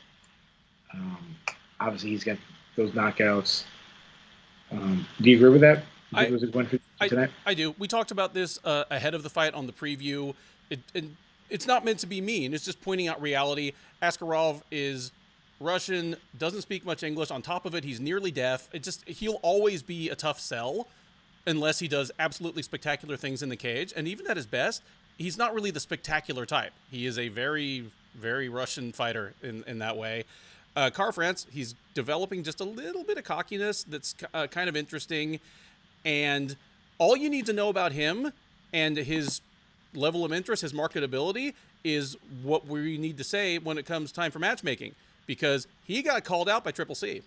Obviously, he's got those knockouts. Do you agree with that? tonight? I do. We talked about this ahead of the fight on the preview. It's not meant to be mean. It's just pointing out reality. Askarov is Russian, doesn't speak much English. On top of it, he's nearly deaf. He'll always be a tough sell unless he does absolutely spectacular things in the cage. And even at his best, he's not really the spectacular type. He is a very, very Russian fighter in that way. Car France, he's developing just a little bit of cockiness that's kind of interesting. And all you need to know about him and his level of interest, his marketability, is what we need to say when it comes time for matchmaking. Because he got called out by Triple C.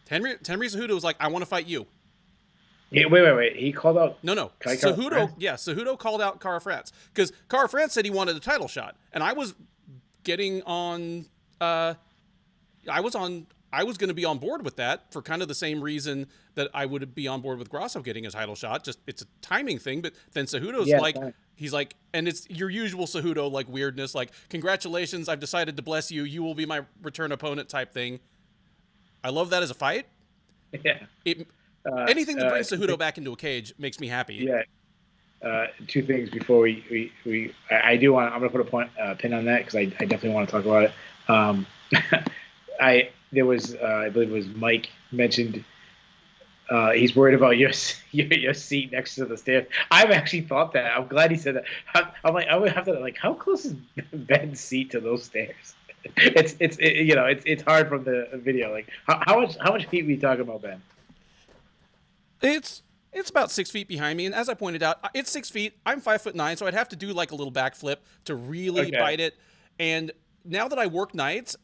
Henry Cejudo was like, I want to fight you. Yeah, wait. He called out... No. Cejudo called out Car France. Because Car France said he wanted a title shot. And I was getting on... I was going to be on board with that for kind of the same reason that I would be on board with Grosso getting a title shot. Just it's a timing thing. But then Cejudo's he's like, and it's your usual Cejudo like weirdness, like congratulations, I've decided to bless you. You will be my return opponent type thing. I love that as a fight. Yeah. Anything that brings Cejudo back into a cage makes me happy. Yeah. Two things before I'm going to put a pin on that because I definitely want to talk about it. I believe it was Mike mentioned he's worried about your seat next to the stairs. I've actually thought that. I'm glad he said that. I'm like, I would have to how close is Ben's seat to those stairs? It's hard from the video. Like how much feet are we talking about, Ben? It's about 6 feet behind me, and as I pointed out, it's 6 feet. I'm 5'9", so I'd have to do like a little backflip to really bite it. And now that I work nights,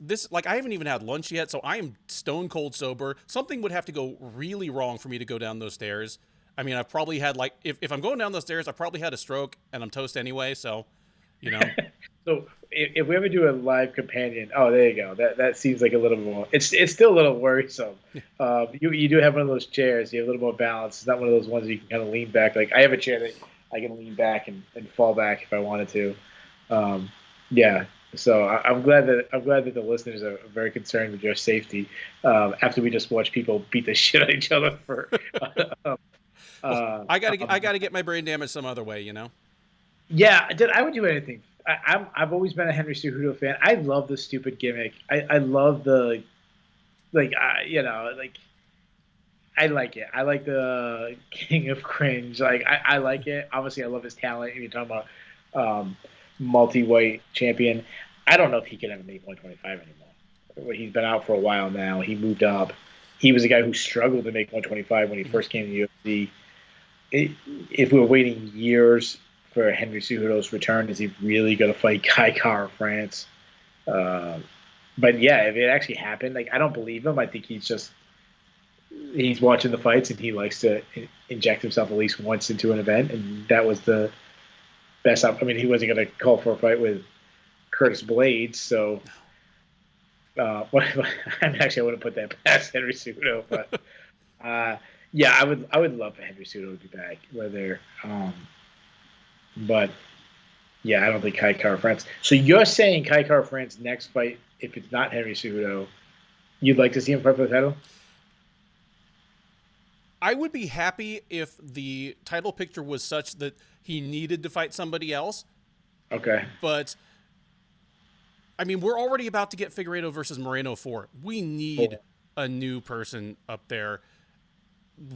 I haven't even had lunch yet, so I am stone cold sober. Something would have to go really wrong for me to go down those stairs. I mean, I've probably had if I'm going down those stairs, I probably had a stroke, and I'm toast anyway. So, So if we ever do a live companion, there you go. That seems like a little more. It's still a little worrisome. You do have one of those chairs. You have a little more balance. It's not one of those ones that you can kind of lean back. Like I have a chair that I can lean back and fall back if I wanted to. Yeah. So I'm glad that the listeners are very concerned with your safety after we just watch people beat the shit out of each other for. I gotta get my brain damaged some other way, Yeah, I would do anything. I've always been a Henry Cejudo fan. I love the stupid gimmick. I love the I like it. I like the King of Cringe. I like it. Obviously, I love his talent. You're talking about multi-weight champion. I don't know if he can ever make 125 anymore. He's been out for a while now. He moved up. He was a guy who struggled to make 125 when he first came to the UFC. If we were waiting years for Henry Cejudo's return, is he really going to fight Kai Kara France? But yeah, if it actually happened, I don't believe him. I think he's watching the fights and he likes to inject himself at least once into an event, and that was the best. I mean, he wasn't going to call for a fight with Curtis Blades, so I wouldn't put that past Henry Cejudo, but yeah, I would love for Henry Cejudo to be back. But yeah, I don't think Kai Kara France. So you're saying Kai Kara France next fight, if it's not Henry Cejudo, you'd like to see him fight for the title? I would be happy if the title picture was such that he needed to fight somebody else. Okay. But I mean, we're already about to get Figueiredo versus Moreno 4. We need a new person up there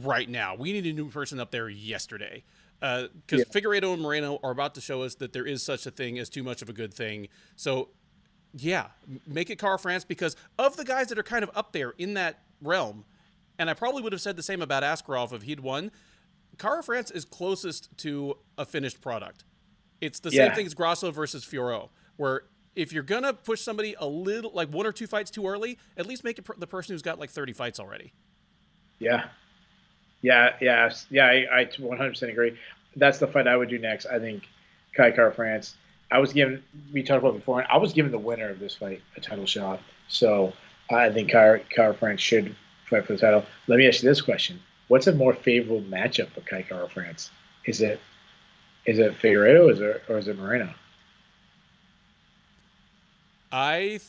right now. We need a new person up there yesterday. Because Figueiredo and Moreno are about to show us that there is such a thing as too much of a good thing. So, yeah, make it Kara France, because of the guys that are kind of up there in that realm, and I probably would have said the same about Askarov if he'd won, Kara France is closest to a finished product. It's the same thing as Grosso versus Fiorot, where if you're going to push somebody a little, like 1 or 2 fights too early, at least make it the person who's got 30 fights already. Yeah. I 100% agree. That's the fight I would do next. I think Kai Kara France. We talked about before, I was giving the winner of this fight a title shot. So I think Kara France should fight for the title. Let me ask you this question. What's a more favorable matchup for Kai Kara France? Is it Figueiredo or is it Moreno? I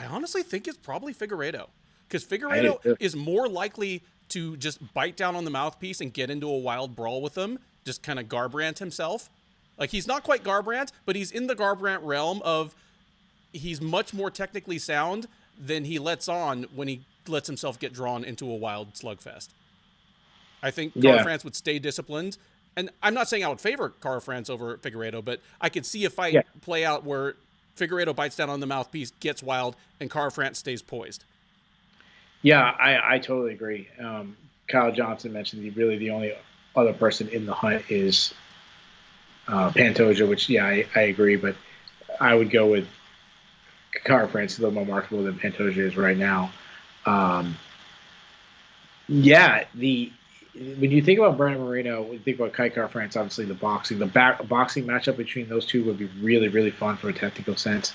honestly think it's probably Figueiredo. Because Figueiredo is more likely to just bite down on the mouthpiece and get into a wild brawl with him, just kind of Garbrandt himself. Like, he's not quite Garbrandt, but he's in the Garbrandt realm of he's much more technically sound than he lets on when he lets himself get drawn into a wild slugfest. I think Kara-France would stay disciplined. And I'm not saying I would favor Kara-France over Figueiredo, but I could see a fight play out where Figueiredo bites down on the mouthpiece, gets wild, and Kara-France stays poised. Yeah, I totally agree. Kyle Johnson mentioned really the only other person in the hunt is Pantoja, which, I agree, but I would go with Kara-France, a little more marketable than Pantoja is right now. When you think about Brandon Moreno, when you think about Kai Kara-France, obviously the boxing matchup between those two would be really, really fun for a technical sense.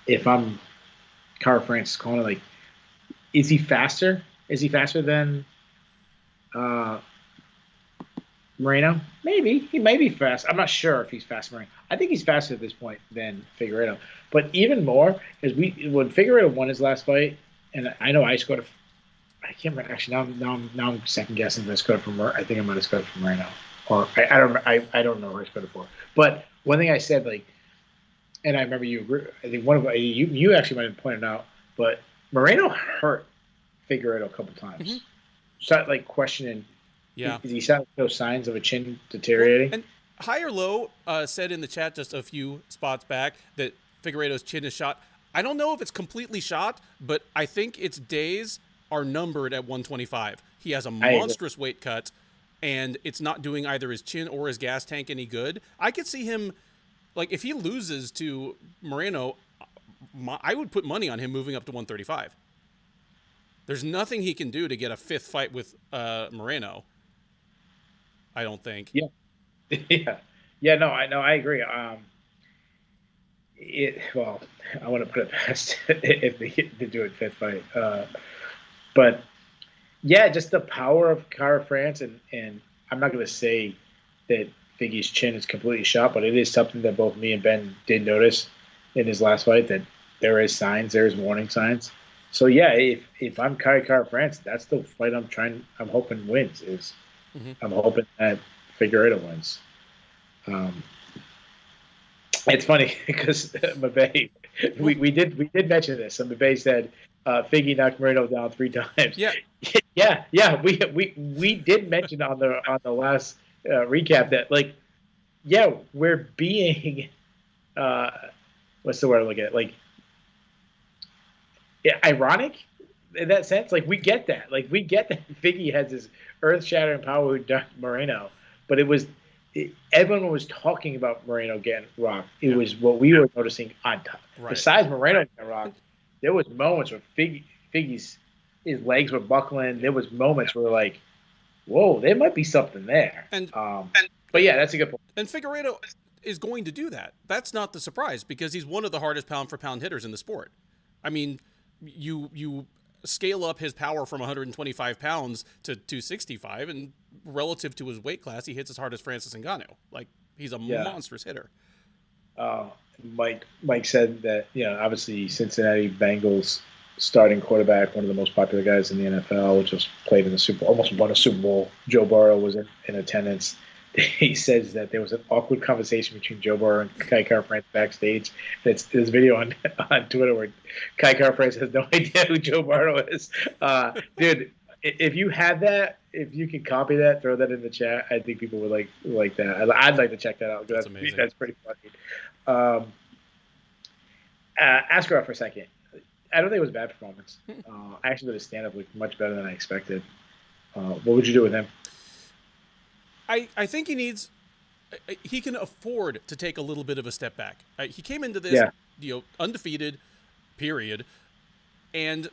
If I'm Kara-France's corner, like, is he faster? Is he faster than Moreno? Maybe. He may be fast. I'm not sure if he's faster than Moreno. I think he's faster at this point than Figueiredo. But even more is when Figueiredo won his last fight, and I know I scored I can't remember. Actually, now I'm second guessing. I scored from. I think I might have scored from Moreno, or I don't. I don't know who I scored it for. But one thing I said, like, and I remember you agree. I think one of you actually might have pointed out, but Moreno hurt Figueiredo a couple times. Mm-hmm. Start like questioning. Yeah, is he showing no signs of a chin deteriorating? And High or Low said in the chat just a few spots back that Figueiredo's chin is shot. I don't know if it's completely shot, but I think its days are numbered at 125. He has a monstrous weight cut, and it's not doing either his chin or his gas tank any good. I could see him, like, if he loses to Moreno, I would put money on him moving up to 135. There's nothing he can do to get a fifth fight with Moreno, I don't think. Yeah. No, I agree. Well, I want to put it past if they do a fifth fight. But yeah, just the power of Kara-France, and I'm not going to say that Figgy's chin is completely shot, but it is something that both me and Ben did notice in his last fight, that there is warning signs. So yeah, if I'm Kara-France, that's the fight I'm hoping wins. I'm hoping that Figueiredo wins. It's funny because Mabe, we did mention this. And Mabe said Figgy knocked Moreno down 3 times. Yeah. We did mention on the last recap that, like, we're being what's the word I look at? Like, ironic in that sense. Like, we get that. Like, we get that Figgy has this earth-shattering power who knocked Moreno, but everyone was talking about Moreno getting rocked. It was what we were noticing on top. Right. Besides Moreno getting rocked, there was moments where Figgy's his legs were buckling. There was moments where, like, whoa, there might be something there. But yeah, that's a good point. And Figueiredo is going to do that. That's not the surprise, because he's one of the hardest pound-for-pound hitters in the sport. I mean, you scale up his power from 125 pounds to 265, and relative to his weight class, he hits as hard as Francis Ngannou. Like, he's a monstrous hitter. Mike said that, obviously Cincinnati Bengals starting quarterback, one of the most popular guys in the NFL, just played in the almost won a Super Bowl. Joe Burrow was in attendance. He says that there was an awkward conversation between Joe Burrow and Kai Kara-France backstage. There's video on Twitter where Kai Kara-France has no idea who Joe Burrow is. Dude, if you had that, if you could copy that, throw that in the chat, I think people would like that. I'd like to check that out. That's amazing. That's pretty funny. Askarov for a second. I don't think it was a bad performance. I actually did a stand-up much better than I expected. What would you do with him? I think he can afford to take a little bit of a step back. He came into this, undefeated, period, and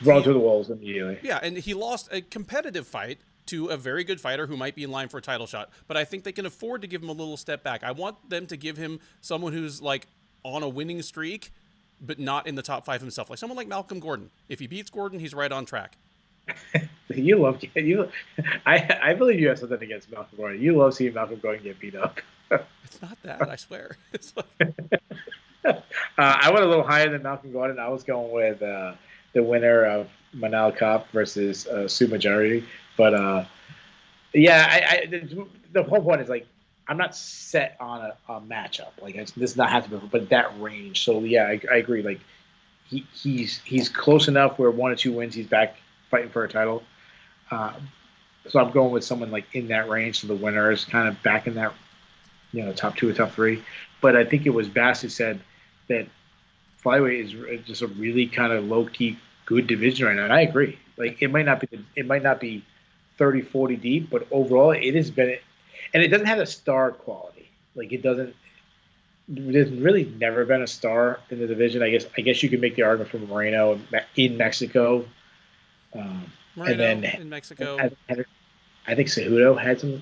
run through the walls immediately. Yeah, and he lost a competitive fight to a very good fighter who might be in line for a title shot. But I think they can afford to give him a little step back. I want them to give him someone who's, like, on a winning streak, but not in the top 5 himself. Like someone like Malcolm Gordon. If he beats Gordon, he's right on track. I believe you have something against Malcolm Gordon. You love seeing Malcolm Gordon get beat up. It's not that, I swear. It's like... I went a little higher than Malcolm Gordon. I was going with the winner of Manal Cop versus Sue Majority. But yeah, the whole point is like I'm not set on a matchup. Like this does not have to be, but that range. So yeah, I agree. Like he's close enough where 1 or 2 wins, he's back fighting for a title. Uh, so I'm going with someone like in that range. So the winner is kind of back in that top 2 or top 3. But I think it was Bass who said that flyweight is just a really kind of low key good division right now, and I agree. Like it might not be 30, 40 deep, but overall it has been, and it doesn't have a star quality. Like there's really never been a star in the division. I guess you could make the argument for Moreno in Mexico, and Moreno then in Mexico. I think Cejudo had some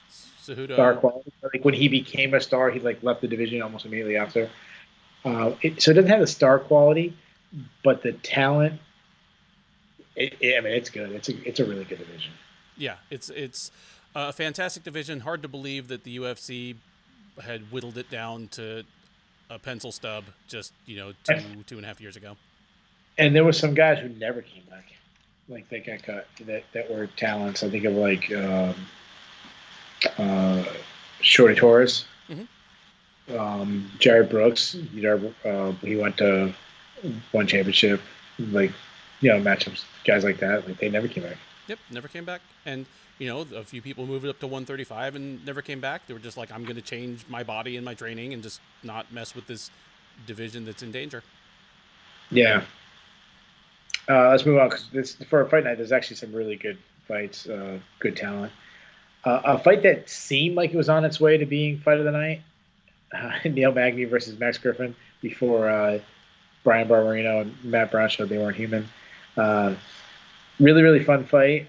star Cejudo. quality. Like when he became a star, he like left the division almost immediately after. So it doesn't have the star quality, but the talent. I mean, it's good. It's a really good division. Yeah, it's a fantastic division. Hard to believe that the UFC had whittled it down to a pencil stub just 2.5 years ago. And there were some guys who never came back, like they got cut that were talents. I think of like Shorty Torres, Jared Brooks. He went to one championship, like matchups, guys like that. Like they never came back. Yep, never came back. And a few people moved it up to 135 and never came back. They were just like, I'm going to change my body and my training and just not mess with this division that's in danger. Yeah. Let's move on because for a fight night, there's actually some really good fights, good talent. A fight that seemed like it was on its way to being fight of the night: Neil Magny versus Max Griffin. Before Brian Barberino and Matt Brown showed they weren't human. Really, really fun fight.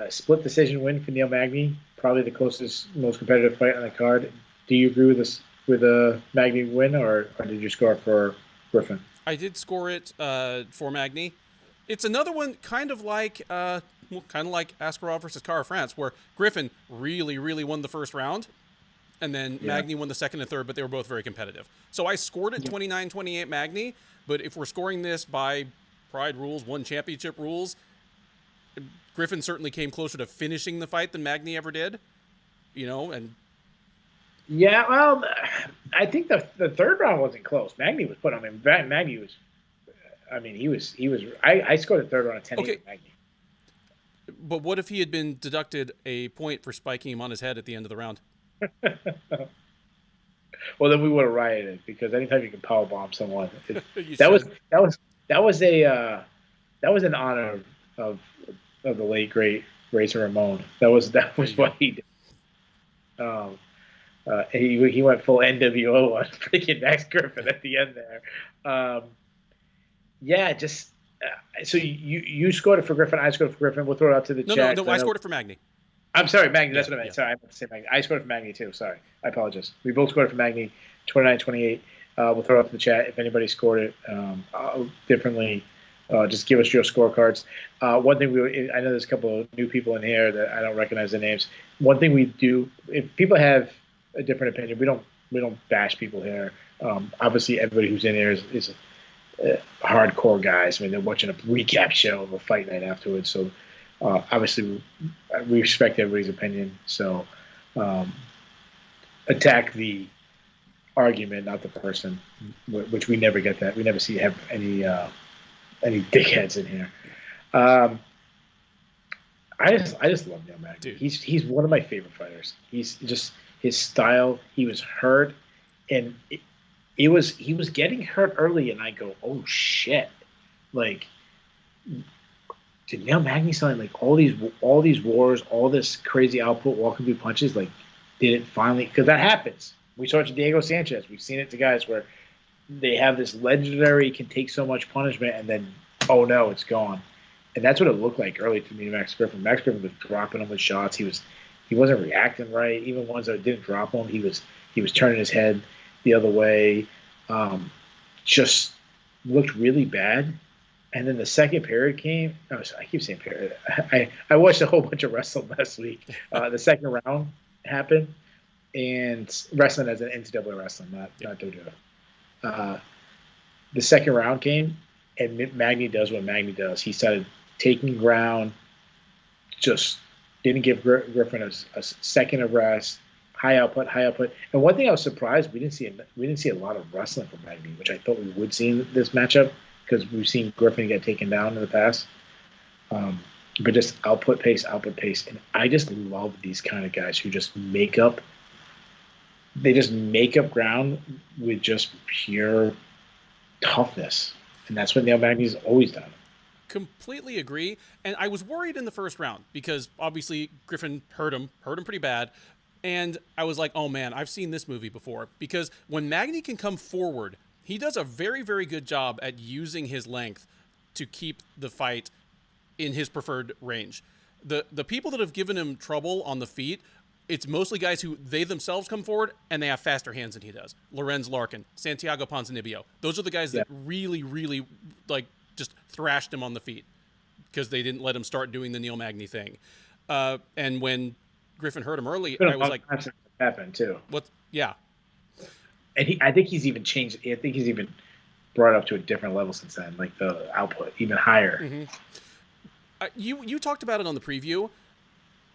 Split decision win for Neil Magny. Probably the closest, most competitive fight on the card. Do you agree with this with a Magny win, or did you score for Griffin? I did score it for Magney. It's another one kind of like Askarov versus Cara France, where Griffin really, really won the first round, and then Magney won the second and third, but they were both very competitive. So I scored it 29-28 Magney, but if we're scoring this by Pride rules, one championship rules, Griffin certainly came closer to finishing the fight than Magney ever did, and yeah, well, I think the third round wasn't close. Magny was put. I mean, Magny was. I mean, he was. I scored the third round at 10 okay. Magny. But what if he had been deducted a point for spiking him on his head at the end of the round? Well, then we would have rioted because anytime you can power bomb someone, that was an honor of the late great Razor Ramon. That was what he did. He went full NWO on freaking Max Griffin at the end there. Just so you scored it for Griffin. I scored it for Griffin. We'll throw it out to the chat. No, I scored it for Magny. I'm sorry, Magny. That's what I meant. Sorry, I meant to say Magny. I scored it for Magny too. Sorry, I apologize. We both scored it for Magny, 29-28. We'll throw it up to the chat if anybody scored it differently. Just give us your scorecards. One thing I know there's a couple of new people in here that I don't recognize the names. One thing we do, if people have a different opinion, we don't bash people here. Obviously, everybody who's in here is hardcore guys. I mean, they're watching a recap show of a fight night afterwards. So obviously, we respect everybody's opinion. So attack the argument, not the person, which we never get that. We never have any dickheads in here. I just love Neil Magny. He's one of my favorite fighters. He's just his style. He was hurt, and he was getting hurt early, and I go, oh shit, like did Neil Magny sign like all these wars, all this crazy output, walking through punches, like did it finally? Because that happens. We saw it to Diego Sanchez. We've seen it to guys where they have this legendary, can take so much punishment, and then, oh no, it's gone. And that's what it looked like early to me, Max Griffin. Max Griffin was dropping him with shots. He wasn't reacting right. Even ones that didn't drop him, he was turning his head the other way. Just looked really bad. And then the second period came. Oh, I keep saying period. I watched a whole bunch of wrestling last week. The second round happened, and wrestling as an NCAA wrestling, not WWF. The second round came, and Magny does what Magny does. He started taking ground, just didn't give Griffin a second of rest. High output, high output. And one thing I was surprised we didn't see a lot of wrestling from Magney, which I thought we would see in this matchup because we've seen Griffin get taken down in the past. But just output pace, and I just love these kind of guys who just make up. They just make up ground with just pure toughness, and that's what Neil Magny's always done. Completely agree. And I was worried in the first round because obviously Griffin hurt him pretty bad. And I was like, oh man, I've seen this movie before. Because when Magney can come forward, he does a very, very good job at using his length to keep the fight in his preferred range. The people that have given him trouble on the feet, it's mostly guys who they themselves come forward and they have faster hands than he does. Lorenz Larkin, Santiago Ponzinibbio. Those are the guys that really, really like just thrashed him on the feet because they didn't let him start doing the Neil Magny thing. And when Griffin hurt him early, I was like, happened too. What? Yeah. And I think he's even changed. I think he's even brought up to a different level since then, like the output even higher. Mm-hmm. You talked about it on the preview.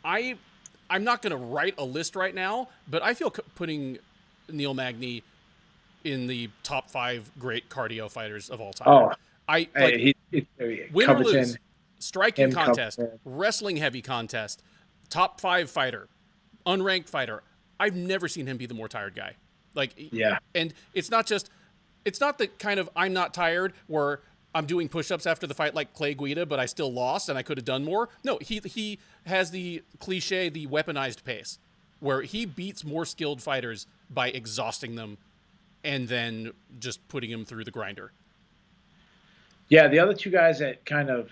I'm not going to write a list right now, but I feel putting Neil Magny in the top 5 great cardio fighters of all time. Oh, win or lose, striking contest, Covington. wrestling heavy contest, top 5 fighter, unranked fighter. I've never seen him be the more tired guy. And it's not the kind of I'm not tired where I'm doing push-ups after the fight like Clay Guida, but I still lost and I could have done more. No, he has the cliche, the weaponized pace, where he beats more skilled fighters by exhausting them and then just putting them through the grinder. Yeah, the other two guys that kind of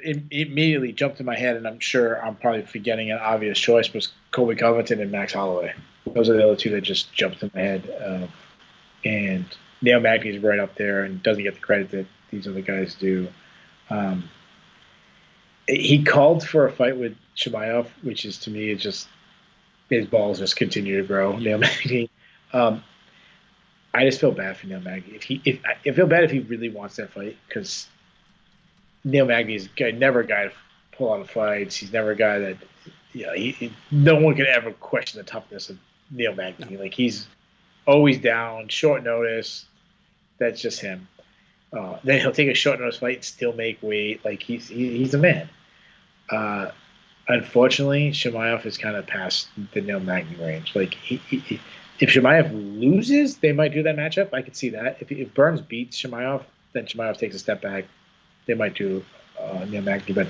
immediately jumped in my head, and I'm sure I'm probably forgetting an obvious choice, was Colby Covington and Max Holloway. Those are the other two that just jumped in my head. And Neil Magny's right up there and doesn't get the credit that these other guys do. He called for a fight with Chimaev, which is, to me, it's just his balls just continue to grow. Neil Magny. I just feel bad for Neil Magny. I feel bad if he really wants that fight, because Neil Magny's never a guy to pull out of fights. He's never a guy that, no one can ever question the toughness of Neil Magny. No. Like, he's always down, short notice. That's just him. Then he'll take a short notice fight and still make weight. Like, he's a man. Unfortunately, Chimaev is kind of past the Neil Magny range. Like, if Chimaev loses, they might do that matchup. I could see that. If Burns beats Chimaev, then Chimaev takes a step back. They might do Neil Magny. But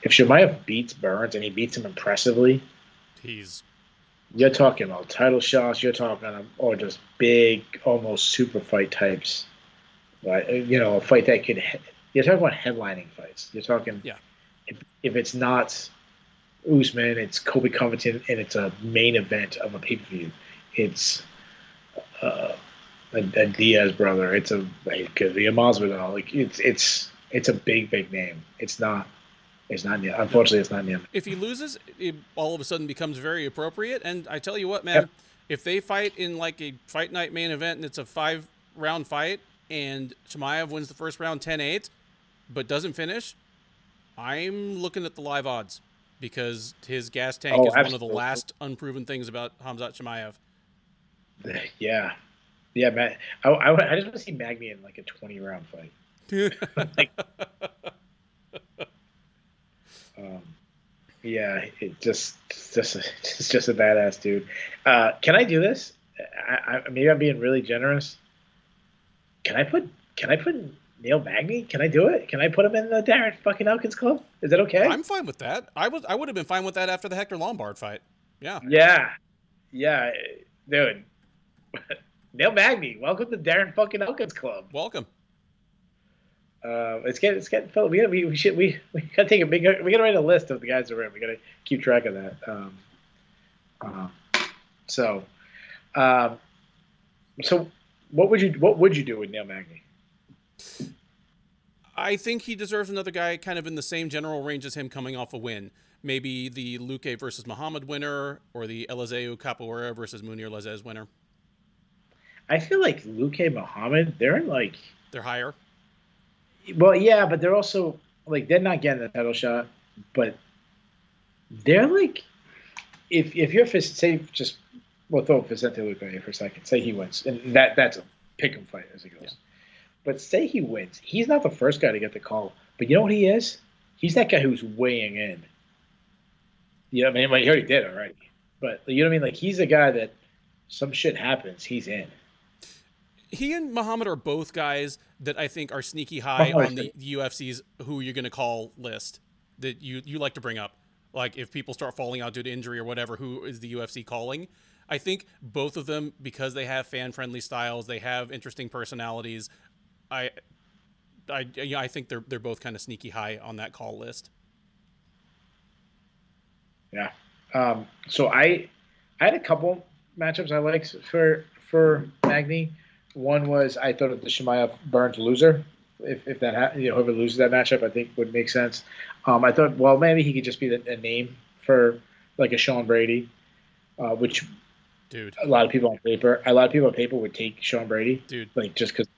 if Chimaev beats Burns and he beats him impressively, you're talking about title shots. You're talking or just big, almost super fight types. Right? A fight that could. You're talking about headlining fights. You're talking. Yeah. If it's not Usman, it's Colby Covington, and it's a main event of a pay-per-view. It's a Diaz brother. It could be a Masvidal. Like, it's a big name. It's not Neil. Unfortunately, it's not Neil. If he loses, it all of a sudden becomes very appropriate. And I tell you what, man, if they fight in like a fight night main event and it's a 5-round fight and Chimaev wins the first round 10-8, but doesn't finish, I'm looking at the live odds, because his gas tank is one of the last unproven things about Khamzat Chimaev. Yeah, man. I just want to see Magney in like a 20-round fight. It's just a badass dude. Can I do this? Maybe I'm being really generous. Can I put Neil Magny? Can I do it? Can I put him in the Darren fucking Elkins club? Is that okay? I'm fine with that. I would have been fine with that after the Hector Lombard fight. Yeah. Yeah, dude. Neil Magny, welcome to Darren fucking Elkins club. Welcome. It's getting filled. We gotta take we gotta write a list of the guys that are in. We gotta keep track of that. So what would you do with Neil Magny? I think he deserves another guy kind of in the same general range as him, coming off a win. Maybe the Luque versus Muhammad winner, or the Eliseu Capoeira versus Munir Lazzez winner. I feel like Luque Muhammad, they're higher. Well, yeah, but they're also like they're not getting the title shot, but they're like, if you're say just we'll throw Vicente Luque in for a second. Say he wins, and that's a pick 'em fight as it goes. Yeah. But say he wins, he's not the first guy to get the call. But you know what he is? He's that guy who's weighing in. You know what I mean? Well, he already did already. But you know what I mean? Like he's a guy that some shit happens, he's in. He and Muhammad are both guys that I think are sneaky high on the UFC's who you're going to call list that you like to bring up. Like if people start falling out due to injury or whatever, who is the UFC calling? I think both of them, because they have fan-friendly styles, they have interesting personalities. I think they're both kind of sneaky high on that call list. Yeah. So I had a couple matchups I liked for Magney. One was I thought the Chimaev Byrne loser. If that whoever loses that matchup, I think would make sense. I thought, well, maybe he could just be a name for like a Sean Brady, which, dude, a lot of people on paper would take Sean Brady, dude, like just because.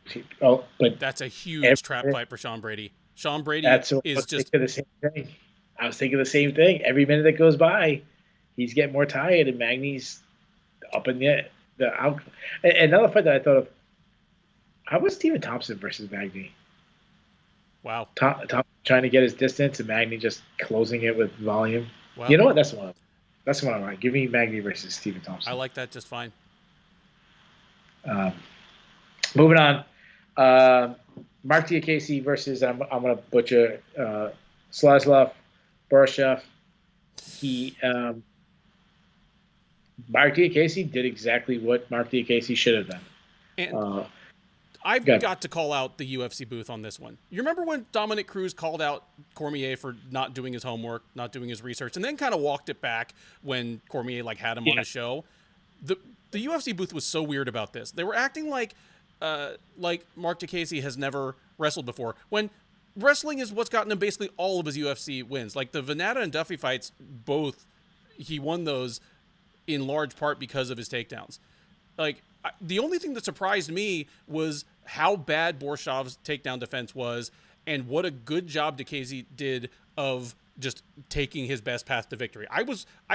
But that's a huge trap fight for Sean Brady. Sean Brady is just the same thing. I was thinking the same thing. Every minute that goes by, he's getting more tired, and Magney's up in the out. Another fight that I thought of. How was Stephen Thompson versus Magney? Wow. Tom trying to get his distance and Magney just closing it with volume. Wow. You know what? That's the one I want. Give me Magney versus Stephen Thompson. I like that just fine. Moving on. Mark Diakese versus, I'm going to butcher, Slaslav Borshov. Mark Diakese did exactly what Mark Diakese should have done. And I've got to call out the UFC booth on this one. You remember when Dominic Cruz called out Cormier for not doing his homework, not doing his research, and then kind of walked it back when Cormier had him on his show? The UFC booth was so weird about this. They were acting like Mark Diakese has never wrestled before, when wrestling is what's gotten him basically all of his UFC wins. Like the Venata and Duffy fights, both he won those in large part because of his takedowns. The only thing that surprised me was how bad Borshov's takedown defense was, and what a good job Diakese did of just taking his best path to victory. I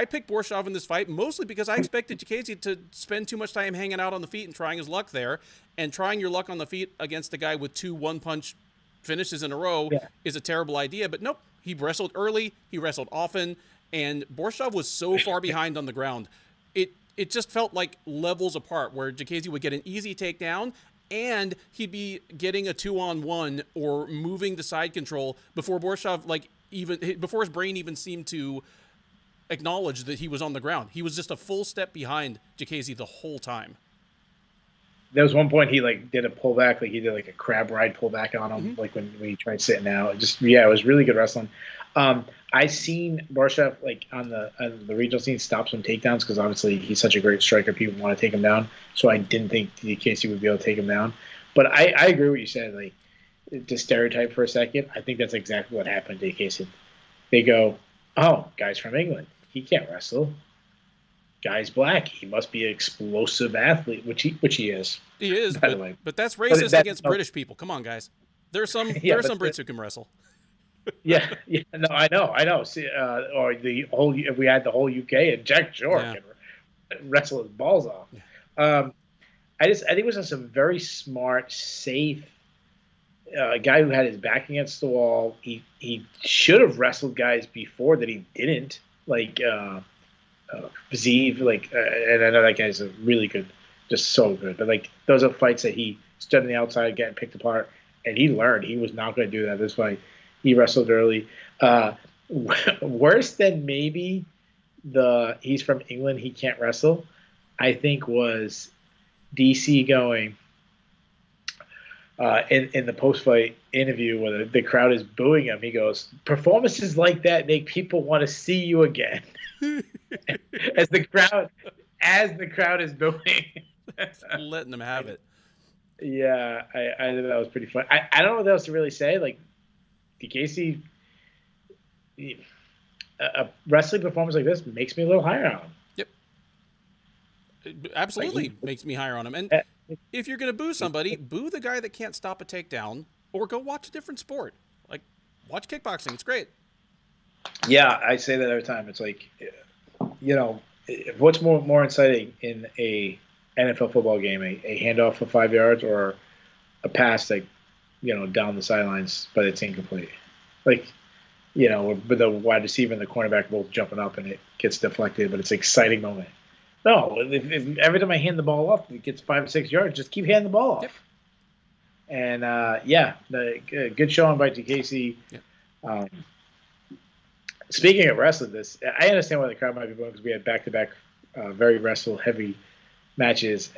picked Borshov in this fight mostly because I expected Diakese to spend too much time hanging out on the feet and trying his luck there, and trying your luck on the feet against a guy with 2 one-punch finishes in a row is a terrible idea. But nope, he wrestled early, he wrestled often, and Borshov was so far behind on the ground. It just felt like levels apart, where Diakese would get an easy takedown and he'd be getting a 2-on-1 or moving to side control before Borshov, before his brain even seemed to acknowledge that he was on the ground. He was just a full step behind Diakese the whole time. There was one point he did a pullback, he did a crab ride pullback on him, when he tried sitting out. It was really good wrestling. I seen Borshov on the regional scene stop some takedowns because obviously he's such a great striker. People want to take him down, so I didn't think Diakese would be able to take him down. But I agree with what you said. To stereotype for a second, I think that's exactly what happened to Diakese. They go, "Oh, guy's from England. He can't wrestle. Guy's black. He must be an explosive athlete," which he is. He is, but that's racist against British people. Come on, guys. There are some Brits who can wrestle. No, I know. See, or if we had the whole UK and Jack Shore can wrestle his balls off. Yeah. I think it was some very smart, safe guy who had his back against the wall. He should have wrestled guys before that he didn't, Zeev, and I know that guy's a really good, just so good. But those are fights that he stood on the outside getting picked apart, and he learned he was not going to do that this fight. He wrestled early. Worse than maybe he's from England, he can't wrestle, I think, was DC going in the post-fight interview where the crowd is booing him. He goes, "Performances like that make people want to see you again." as the crowd is booing. Letting them have it. Yeah, I think that was pretty fun. I don't know what else to really say. Diakese, a wrestling performance like this makes me a little higher on him. Yep. It absolutely makes me higher on him. And if you're going to boo somebody, boo the guy that can't stop a takedown, or go watch a different sport. watch kickboxing. It's great. Yeah, I say that every time. It's like, what's more exciting in a NFL football game, a handoff for 5 yards or a pass that, down the sidelines, but it's incomplete. Like, with the wide receiver and the cornerback both jumping up and it gets deflected, but it's an exciting moment. No, if every time I hand the ball off, it gets 5 or 6 yards. Just keep handing the ball off. Yep. And good showing by Casey. Yep. Speaking of wrestling, I understand why the crowd might be going because we had back-to-back very wrestle-heavy matches.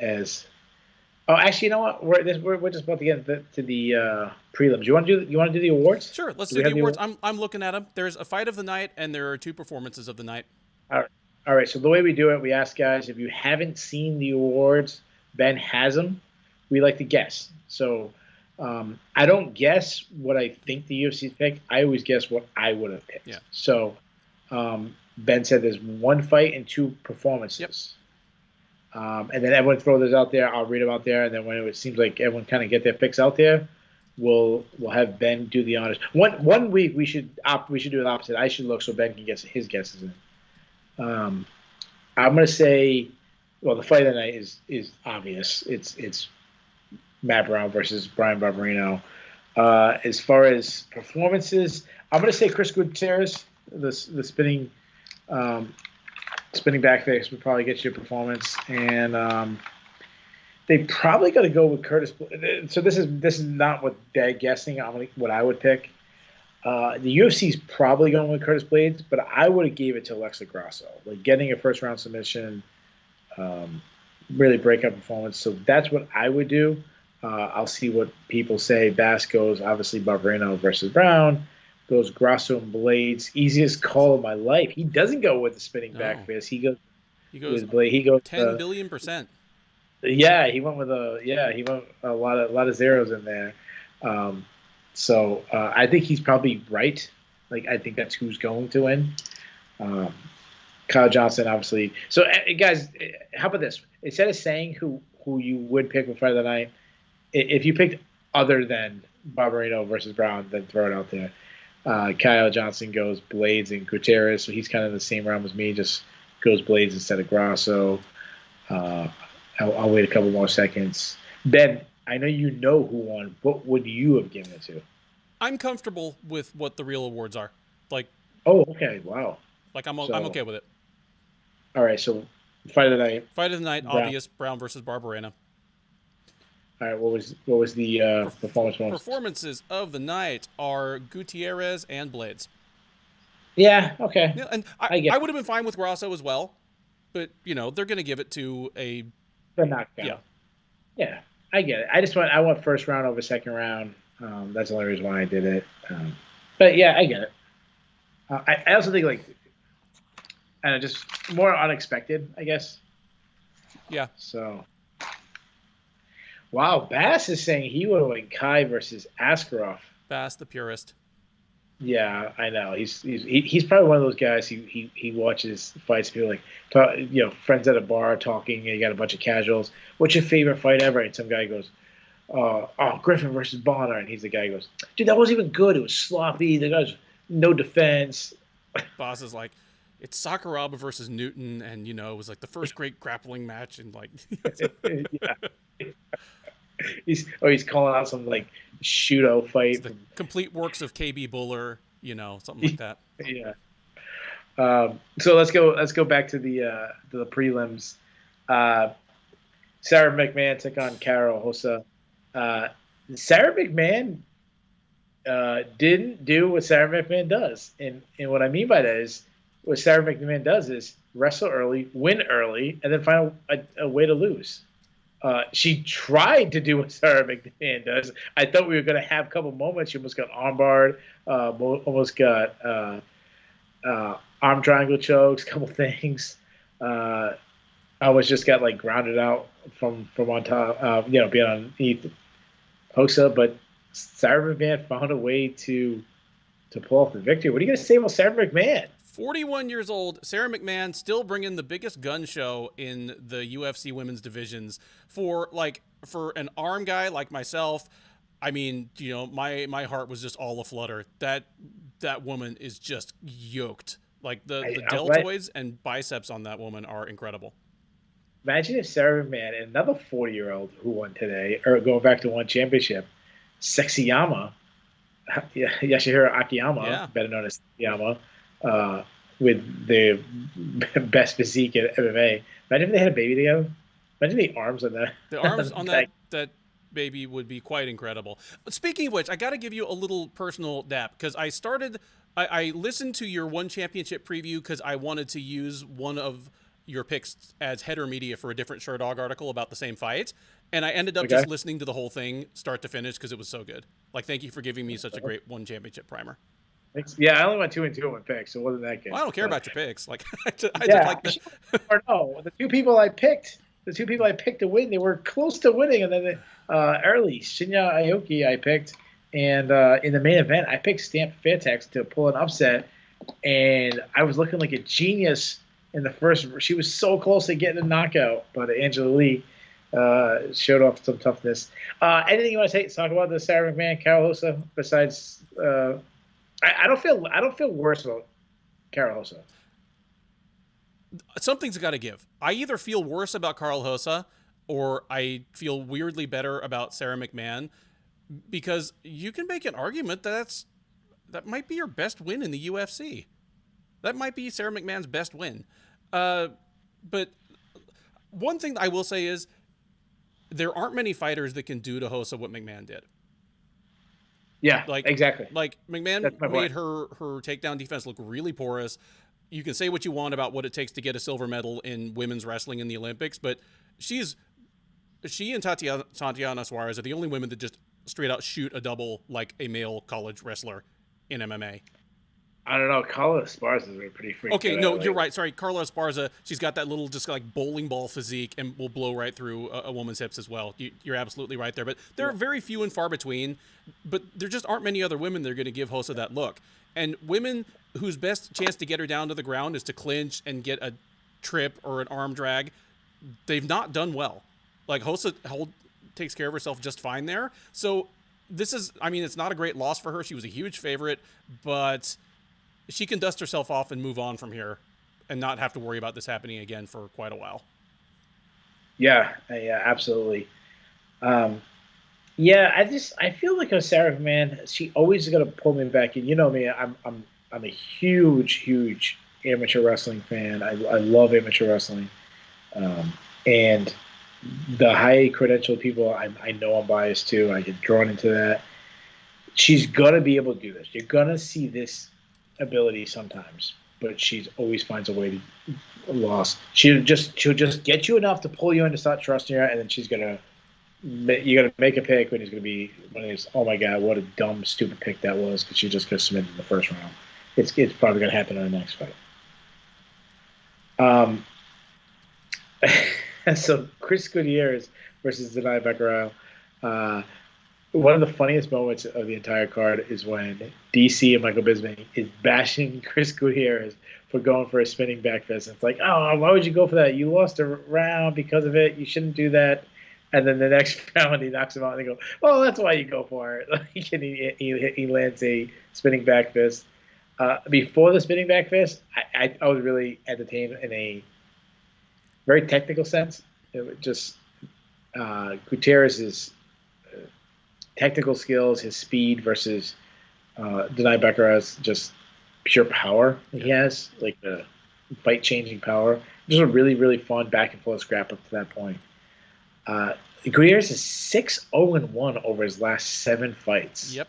Actually, you know what? We're just about to get to the prelims. You want to do the awards? Sure, let's do the awards. I'm looking at them. There's a fight of the night, and there are 2 performances of the night. All right. So the way we do it, we ask guys if you haven't seen the awards. Ben has them. We like to guess. So I don't guess what I think the UFC's picked. I always guess what I would have picked. Yeah. So Ben said there's 1 fight and 2 performances. Yep. And then everyone throw those out there. I'll read them out there, and then when it seems like everyone kind of get their picks out there, we'll have Ben do the honors. One week we should do the opposite. I should look so Ben can get his guesses in. I'm gonna say, well, the fight of the night is obvious. It's Matt Brown versus Brian Barberino. As far as performances, I'm gonna say Chris Gutierrez, the spinning back face would probably get you a performance, and they probably got to go with Curtis. So this is not what they're guessing. What I would pick. The UFC's probably going with Curtis Blades, but I would have gave it to Alexa Grosso, like getting a first round submission, really breakout performance. So that's what I would do. I'll see what people say. Bass goes obviously Barberino versus Brown. Goes Grosso and Blades. Easiest call of my life. He doesn't go with the spinning back fist. He goes with Blade. He goes 10 billion%. Yeah, he went with a lot of zeros in there. So I think he's probably right. Like I think that's who's going to win. Kyle Johnson, obviously. So guys, how about this? Instead of saying who you would pick for fight of the night, if you picked other than Barberino versus Brown, then throw it out there. Kyle Johnson goes Blades and Gutierrez, so he's kind of in the same realm as me, just goes Blades instead of Grosso. I'll wait a couple more seconds. Ben, I know you know who won. What would you have given it to? I'm comfortable with what the real awards are. Like, oh, okay, wow. Like I'm okay with it. All right, so fight of the night. Fight of the night, Brown. obvious, Brown versus Barberena. All right, what was the performance? Performances of the night are Gutierrez and Blades. Yeah, okay. Yeah, and I would have been fine with Grosso as well, but they're going to give it to the knockout. Yeah, I get it. I want first round over second round. That's the only reason why I did it. But yeah, I get it. I also think just more unexpected, I guess. Yeah. So. Wow, Bass is saying he would have went Kai versus Askarov. Bass, the purist. Yeah, I know. He's probably one of those guys. He watches fights. People friends at a bar talking. And you got a bunch of casuals. What's your favorite fight ever? And some guy goes, Griffin versus Bonner. And he's the guy who goes, dude, that wasn't even good. It was sloppy. The guy's no defense. Boss is like, it's Sakuraba versus Newton, and it was like the first great grappling match, and like. Yeah. He's calling out some like Shudo fight. It's the complete works of KB Buller, something like that. Yeah. So let's go back to the prelims. Sarah McMahon took on Carol Hosa. Sarah McMahon didn't do what Sarah McMahon does, and what I mean by that is what Sarah McMahon does is wrestle early, win early, and then find a way to lose. She tried to do what Sarah McMahon does. I thought we were going to have a couple moments. She almost got armbarred, almost got arm triangle chokes, a couple things. Almost just got like grounded out from on top, being underneath Hosa. But Sarah McMahon found a way to pull off the victory. What are you going to say about Sarah McMahon? 41 years old, Sarah McMahon still bringing the biggest gun show in the UFC women's divisions for an arm guy like myself. I mean, my heart was just all aflutter. That woman is just yoked. Like the I'm glad. deltoids and biceps on that woman are incredible. Imagine if Sarah McMahon, another 40-year-old who won today, or going back to one championship, Sexyama, Yashihiro Akiyama, Yeah. better known as Yama, with the best physique in MMA. Imagine if they had a baby together. Imagine the arms on that. The arms on that baby would be quite incredible. But speaking of which, I got to give you a little personal dap because I listened to your one championship preview because I wanted to use one of your picks as header media for a different Sherdog article about the same fight. And I ended up just listening to the whole thing start to finish because it was so good. Like, thank you for giving me such a great one championship primer. Yeah, I only went 2-2 on my picks, so it wasn't that good. Well, I don't care about your picks. Like, I just like the... or no, the two people I picked to win, they were close to winning, and then early Shinya Aoki I picked, and in the main event I picked Stamp Fairtex to pull an upset, and I was looking like a genius in the first. She was so close to getting a knockout, but Angela Lee showed off some toughness. Anything you want to talk about the Sarah McMahon, Carol Hosa? Besides, I don't feel worse about Carol Hosa. Something's got to give. I either feel worse about Carl Hosa or I feel weirdly better about Sarah McMahon because you can make an argument that might be your best win in the UFC. That might be Sarah McMahon's best win. But one thing I will say is there aren't many fighters that can do to Hosa what McMahon did. Yeah, exactly. Like McMahon made her takedown defense look really porous. You can say what you want about what it takes to get a silver medal in women's wrestling in the Olympics, but she and Tatiana Suarez are the only women that just straight out shoot a double like a male college wrestler in MMA. I don't know. Carla Esparza is pretty freaking. Okay, no, you're right. Sorry, Carla Esparza. She's got that little just like bowling ball physique and will blow right through a woman's hips as well. You're absolutely right there. But there are very few and far between. But there just aren't many other women that are going to give Hosa that look. And women whose best chance to get her down to the ground is to clinch and get a trip or an arm drag, they've not done well. Like Hosa takes care of herself just fine there. So it's not a great loss for her. She was a huge favorite, but she can dust herself off and move on from here and not have to worry about this happening again for quite a while. Yeah, absolutely. I feel like Sarah McMahon, she always is gonna pull me back in. You know me, I'm a huge amateur wrestling fan. I love amateur wrestling, and the high credentialed people. I know I'm biased too. I get drawn into that. She's gonna be able to do this. You're gonna see this ability sometimes, but she always finds a way to lose. She'll just get you enough to pull you in to start trusting her, and then you're gonna make a pick when it's oh my god, what a dumb stupid pick that was because she just got submitted in the first round. It's probably gonna happen in the next fight. So Chris Gutierrez versus Denai Becquerel. One of the funniest moments of the entire card is when DC and Michael Bisping is bashing Chris Gutierrez for going for a spinning back fist. It's like, oh, why would you go for that? You lost a round because of it. You shouldn't do that. And then the next round he knocks him out and they go, well, that's why you go for it. And he lands a spinning back fist. Before the spinning back fist, I was really entertained in a very technical sense. It was just Gutierrez's technical skills, his speed versus Denai Becquerel's just pure power he has, like the fight-changing power. Just a really, really fun back-and-forth scrap up to that point. Gutierrez is 6-0-1 over his last 7 fights. Yep.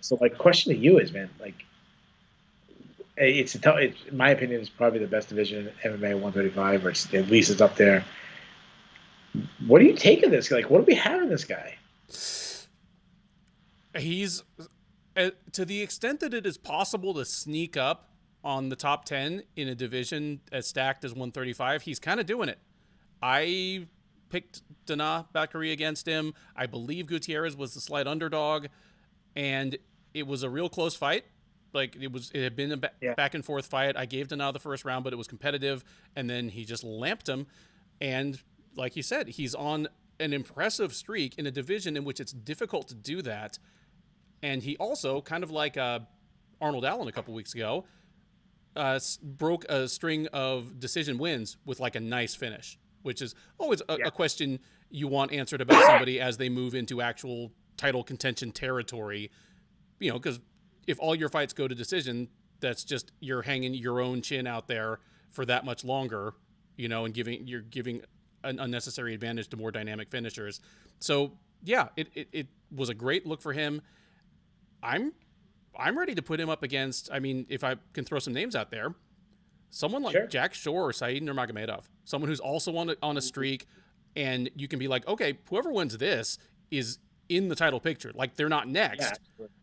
So my question to you is, man, like, in my opinion, it's probably the best division in MMA 135, or at least it's up there. What do you take of this? Like, what do we have in this guy? He's, to the extent that it is possible to sneak up on the top 10 in a division as stacked as 135, he's kind of doing it. I picked Dana Bakary against him. I believe Gutierrez was the slight underdog, and it was a real close fight. Like, it had been a back and forth fight. I gave Dana the first round, but it was competitive, and then he just lamped him. And like you said, he's on an impressive streak in a division in which it's difficult to do that. And he also, kind of like Arnold Allen a couple weeks ago, broke a string of decision wins with like a nice finish, which is always a question you want answered about somebody as they move into actual title contention territory. You know, because if all your fights go to decision, that's just you're hanging your own chin out there for that much longer, you know, and you're giving an unnecessary advantage to more dynamic finishers. So yeah, it was a great look for him. I'm ready to put him up against, I mean, if I can throw some names out there, someone like Jack Shore or Said Nurmagomedov, someone who's also on a streak, and you can be like, okay, whoever wins this is in the title picture. Like, they're not next,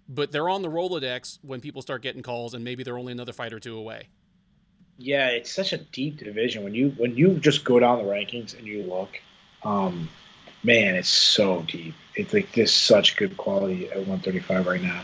but they're on the Rolodex when people start getting calls, and maybe they're only another fight or two away. Yeah, it's such a deep division. When you just go down the rankings and you look, man, it's so deep. It's like there's such good quality at 135 right now.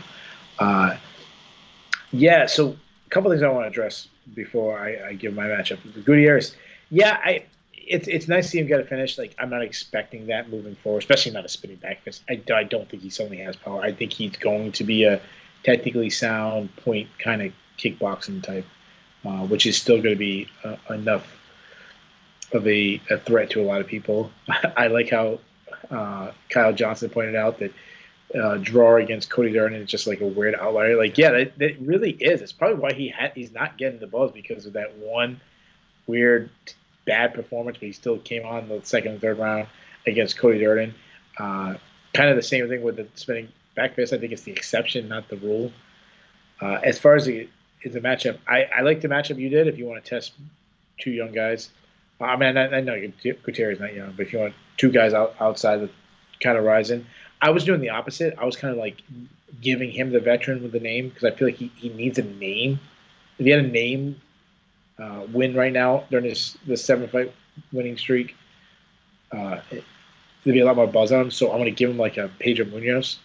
Yeah, so a couple things I want to address before I give my matchup. Gutierrez, it's nice to see him get a finish. Like, I'm not expecting that moving forward, especially not a spinning back fist. I don't think he suddenly has power. I think he's going to be a technically sound point kind of kickboxing type, which is still going to be enough of a threat to a lot of people. I like how Kyle Johnson pointed out that draw against Cody Byrne is just like a weird outlier. Like, yeah, that really is. It's probably why he's not getting the buzz, because of that one weird bad performance, but he still came on the second and third round against Cody Byrne. Kind of the same thing with the spinning back fist. I think it's the exception, not the rule. As far as the matchup, I like the matchup you did. If you want to test two young guys, I mean, I know Gutierrez is not young, but if you want two guys outside the kind of rising, I was doing the opposite. I was kind of like giving him the veteran with the name, because I feel like he needs a name. If he had a name win right now during this 7-fight winning streak, there'd be a lot more buzz on him. So I'm going to give him like a Pedro Munoz.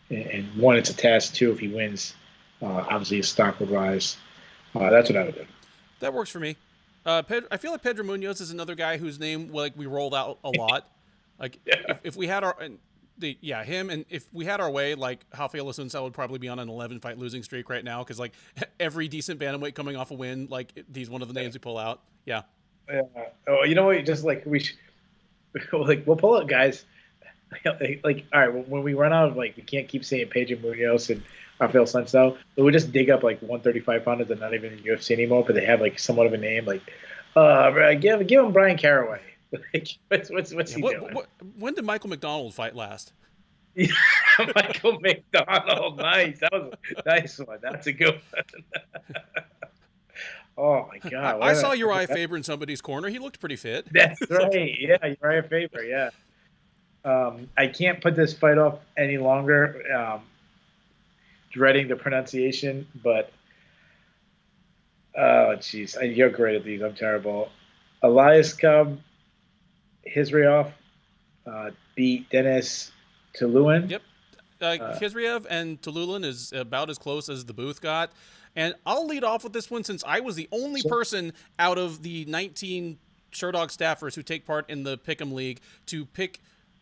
And one, it's a test. Two, if he wins, obviously his stock would rise. That's what I would do. That works for me. I feel like Pedro Munoz is another guy whose name we rolled out a lot. Like, if we had him, and if we had our way, like, Rafael Assunção would probably be on an 11-fight losing streak right now, because like every decent bantamweight coming off a win, like, he's one of the names we pull out. Yeah. Oh, you know what? Just like we'll pull out guys. Like, all right, when we run out of, like, we can't keep saying Pedro Munoz and Rafael Assunção, we'll just dig up like 135 pounders that are not even in UFC anymore, but they have like somewhat of a name. Like, give him Brian Caraway. Like, what's he doing? When did Michael McDonald fight last? Yeah, Michael McDonald, nice. That was a nice one. That's a good one. Oh my God! I saw Uriah Faber in somebody's corner. He looked pretty fit. That's right. Yeah, Uriah Faber. Yeah. I can't put this fight off any longer. Dreading the pronunciation, but oh jeez, you're great at these. I'm terrible. Elias Hizrioff beat Dennis Tuluin. Yep. Khizriev and Tuluin is about as close as the booth got. And I'll lead off with this one, since I was the only person out of the 19 Sherdog staffers who take part in the Pick'em League to pick,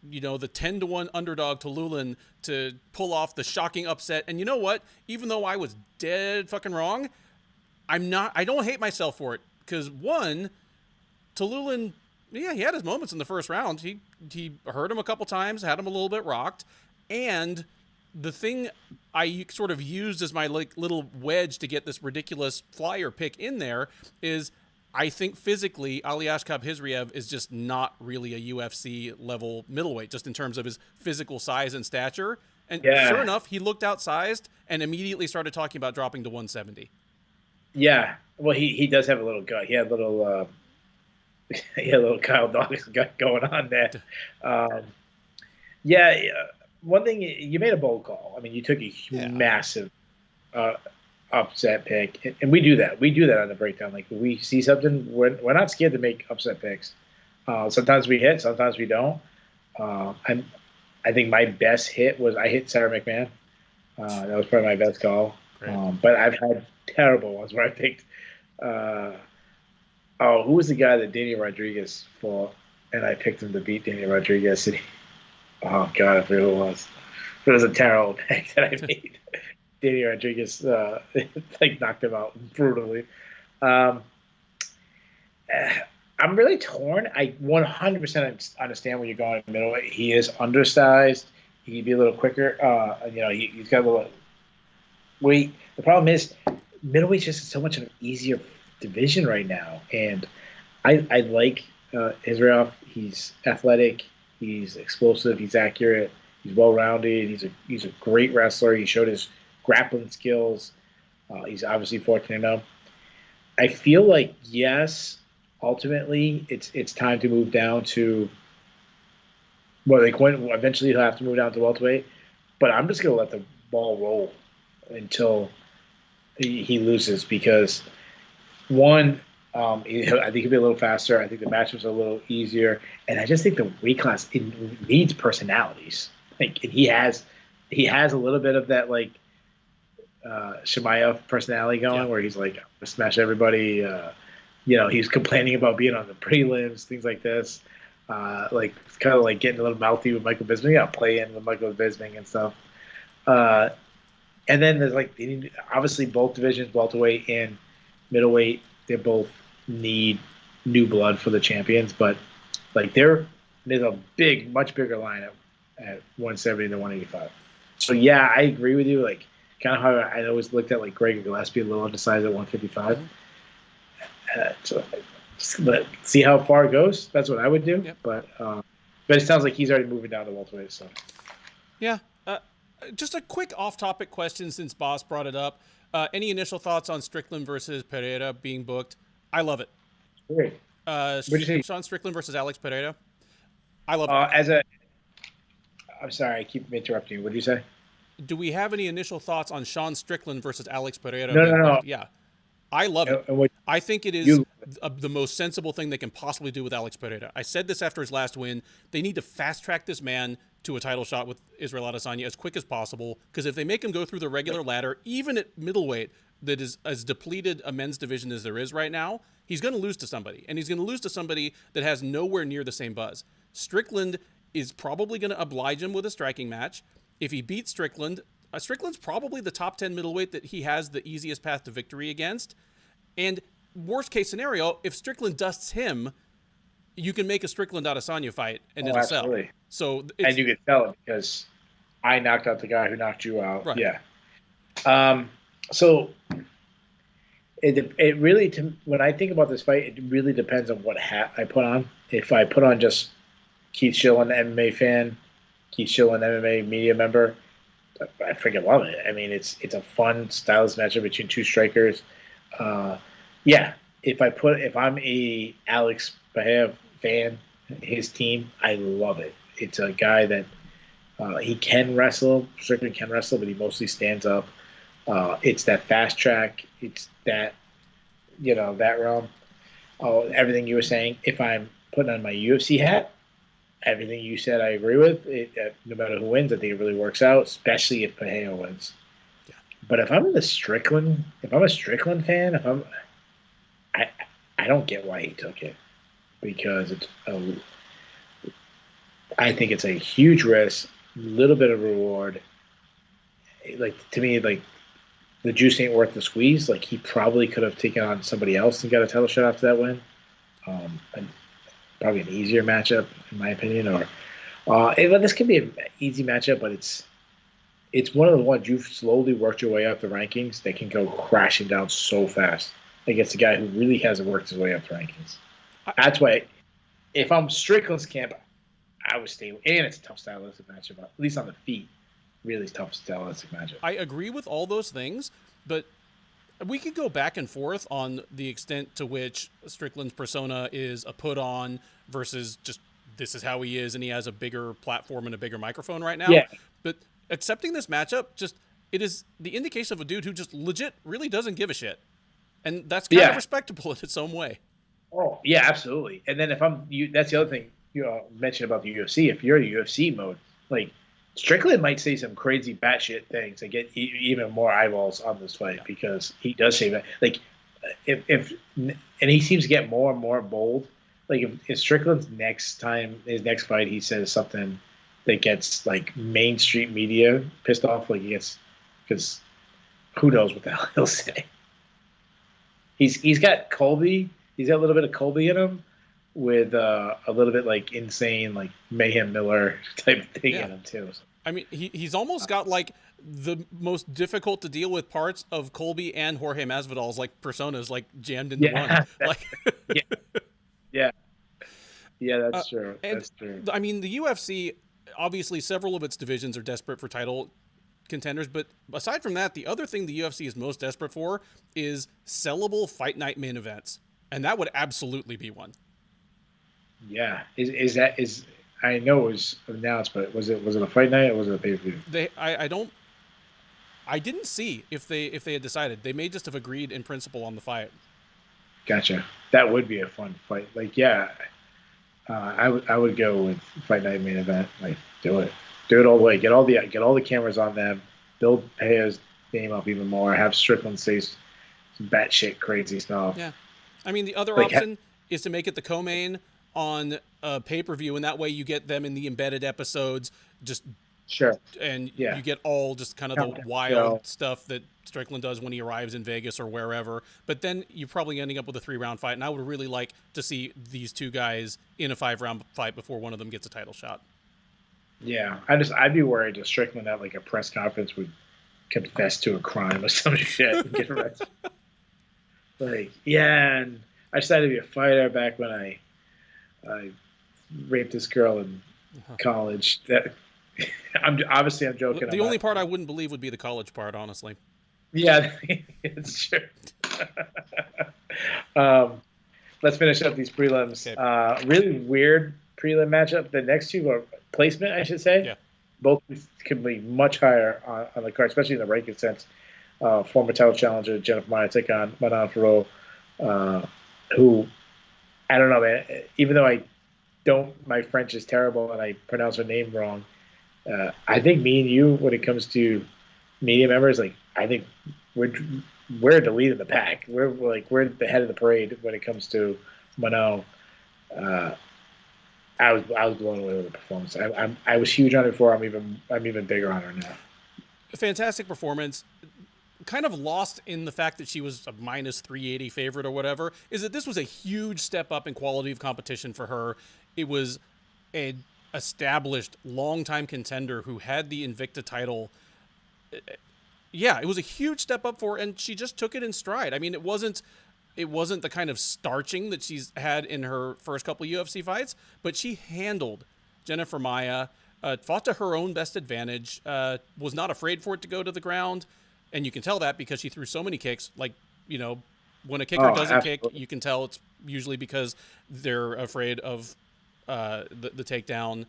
you know, the 10-1 underdog Tuluin to pull off the shocking upset. And you know what? Even though I was dead fucking wrong, I don't hate myself for it. Because one, Tuluin, yeah, he had his moments in the first round. He hurt him a couple times, had him a little bit rocked. And the thing I sort of used as my like little wedge to get this ridiculous flyer pick in there is, I think physically, Aliashkab Hizriev is just not really a UFC level middleweight, just in terms of his physical size and stature. And sure enough, he looked outsized and immediately started talking about dropping to 170. Yeah, well, he does have a little gut. He had a little Kyle Dawkis gut going on there. One thing, you made a bold call. I mean, you took a massive upset pick, and we do that. We do that on the breakdown. Like, when we see something, we're not scared to make upset picks. Sometimes we hit, sometimes we don't. I think my best hit was I hit Sarah McMahon. That was probably my best call. But I've had terrible ones where I picked. Who was the guy that Danny Rodriguez fought? and I picked him to beat Daniel Rodriguez. And oh God, I forget who it was. It was a terrible pick that I made. Daniel Rodriguez like knocked him out brutally. Um, I'm really torn. I 100% understand where you're going in middleweight. He is undersized. He can be a little quicker. He's got a little weight. The problem is middleweight's just so much of an easier division right now, and I like Israel. He's athletic. He's explosive. He's accurate. He's well-rounded. He's a great wrestler. He showed his grappling skills. He's obviously 14-0. I feel like yes, ultimately it's time to move down to. Well, like when eventually he'll have to move down to welterweight, but I'm just gonna let the ball roll until he loses because one, I think he'll be a little faster. I think the matchups are a little easier, and I just think the weight class it needs personalities. Like he has a little bit of that like Shemaev personality going, where he's like smash everybody. He's complaining about being on the prelims, things like this. Like it's kind of like getting a little mouthy with Michael Bisping. Yeah, playing with Michael Bisping and stuff. And then there's like obviously both divisions, welterweight and middleweight, they both need new blood for the champions. But like there's a much bigger lineup at 170 than 185. So yeah, I agree with you. Like kind of how I always looked at like Greg Gillespie a little undersized at 155. So let's see how far it goes. That's what I would do. Yep. But it sounds like he's already moving down to welterweight. So yeah. Just a quick off-topic question since Boss brought it up. Any initial thoughts on Strickland versus Pereira being booked? I love it. Great. Sean Strickland versus Alex Pereira. I love it. I'm sorry, I keep interrupting you. What did you say? Do we have any initial thoughts on Sean Strickland versus Alex Pereira? No. Yeah. I love it. I think it is the most sensible thing they can possibly do with Alex Pereira. I said this after his last win. They need to fast-track this man to a title shot with Israel Adesanya as quick as possible, because if they make him go through the regular ladder, even at middleweight, that is as depleted a men's division as there is right now, he's going to lose to somebody. And he's going to lose to somebody that has nowhere near the same buzz. Strickland is probably going to oblige him with a striking match. If he beats Strickland, Strickland's probably the top 10 middleweight that he has the easiest path to victory against. And worst case scenario, if Strickland dusts him, you can make a Strickland Adesanya fight and it'll absolutely. Sell. So and you can tell it because I knocked out the guy who knocked you out. Right. Yeah. So it really, when I think about this fight, it really depends on what hat I put on. If I put on just Keith Shillan, MMA fan, Keith Shillan, MMA media member, I freaking love it. I mean, it's a fun, stylish matchup between two strikers. If I'm a Alex Pereira fan, his team, I love it. It's a guy that he can wrestle. Strickland can wrestle, but he mostly stands up. It's that fast track. It's that that realm. Everything you were saying. If I'm putting on my UFC hat, everything you said, I agree with. No matter who wins, I think it really works out, especially if Pereira wins. Yeah. But if I'm a Strickland fan, I don't get why he took it, because I think it's a huge risk, little bit of reward. Like to me, like the juice ain't worth the squeeze. Like he probably could have taken on somebody else and got a title shot after that win. And probably an easier matchup, in my opinion. Or this could be an easy matchup, but it's one of the ones you've slowly worked your way up the rankings that can go crashing down so fast against a guy who really hasn't worked his way up the rankings. That's why, if I'm Strickland's camp, I would stay. And it's a tough stylistic matchup, at least on the feet. Really tough stylistic matchup. I agree with all those things, but we could go back and forth on the extent to which Strickland's persona is a put on versus just this is how he is and he has a bigger platform and a bigger microphone right now. Yeah. But accepting this matchup, it is the indication of a dude who just legit really doesn't give a shit. And that's kind of respectable in its own way. Oh, yeah, absolutely. And then that's the other thing you mentioned about the UFC. If you're in UFC mode, like Strickland might say some crazy batshit things and get even more eyeballs on this fight because he does say that. Like, and he seems to get more and more bold like if Strickland's his next fight, he says something that gets like mainstream media pissed off, like he gets because who knows what the hell he'll say. He's got Colby. He's got a little bit of Colby in him, with a little bit like insane like Mayhem Miller type thing in him too. So, I mean, he's almost got like the most difficult to deal with parts of Colby and Jorge Masvidal's like personas like jammed into one. Like, yeah, yeah, yeah, that's true. That's true. I mean, the UFC, obviously, several of its divisions are desperate for title contenders, but aside from that, the other thing the UFC is most desperate for is sellable fight night main events, and that would absolutely be one. Yeah, is I know it was announced, but was it a fight night or was it a pay per view? I didn't see if they had decided. They may just have agreed in principle on the fight. Gotcha. That would be a fun fight. Like, yeah, I would go with fight night main event. Like, do it all the way. Get all the cameras on them. Build Pereira's name up even more. Have Strickland say some batshit crazy stuff. Yeah, I mean the other option is to make it the co-main on a pay-per-view, and that way you get them in the embedded episodes. Just sure, and you get all just kind of the wild stuff that Strickland does when he arrives in Vegas or wherever. But then you're probably ending up with a 3-round fight, and I would really like to see these two guys in a 5-round fight before one of them gets a title shot. Yeah, I'd be worried if Strickland at like a press conference would confess to a crime or some shit and get arrested. Like, yeah, and I decided to be a fighter back when I raped this girl in college. That I'm joking. The only part I wouldn't believe would be the college part, honestly. Yeah, it's true. Let's finish up these prelims. Okay. Really weird prelim matchup. The next two are placement, I should say. Yeah. Both can be much higher on the card, especially in the ranking sense. Former title challenger Jennifer Maia take on Manon Ferro, who, I don't know, man. Even though my French is terrible and I pronounce her name wrong, I think me and you, when it comes to media members, like I think we're the lead of the pack. We're the head of the parade when it comes to Manon. I was blown away with the performance. I was huge on her before. I'm even bigger on her now. Fantastic performance. Kind of lost in the fact that she was a minus 380 favorite or whatever, is that this was a huge step up in quality of competition for her. It was an established longtime contender who had the Invicta title. Yeah, it was a huge step up for her, and she just took it in stride. I mean, it wasn't the kind of starching that she's had in her first couple of UFC fights, but she handled Jennifer Maia, fought to her own best advantage, was not afraid for it to go to the ground. And you can tell that because she threw so many kicks. Like, you know, when a kicker doesn't kick, you can tell it's usually because they're afraid of the takedown.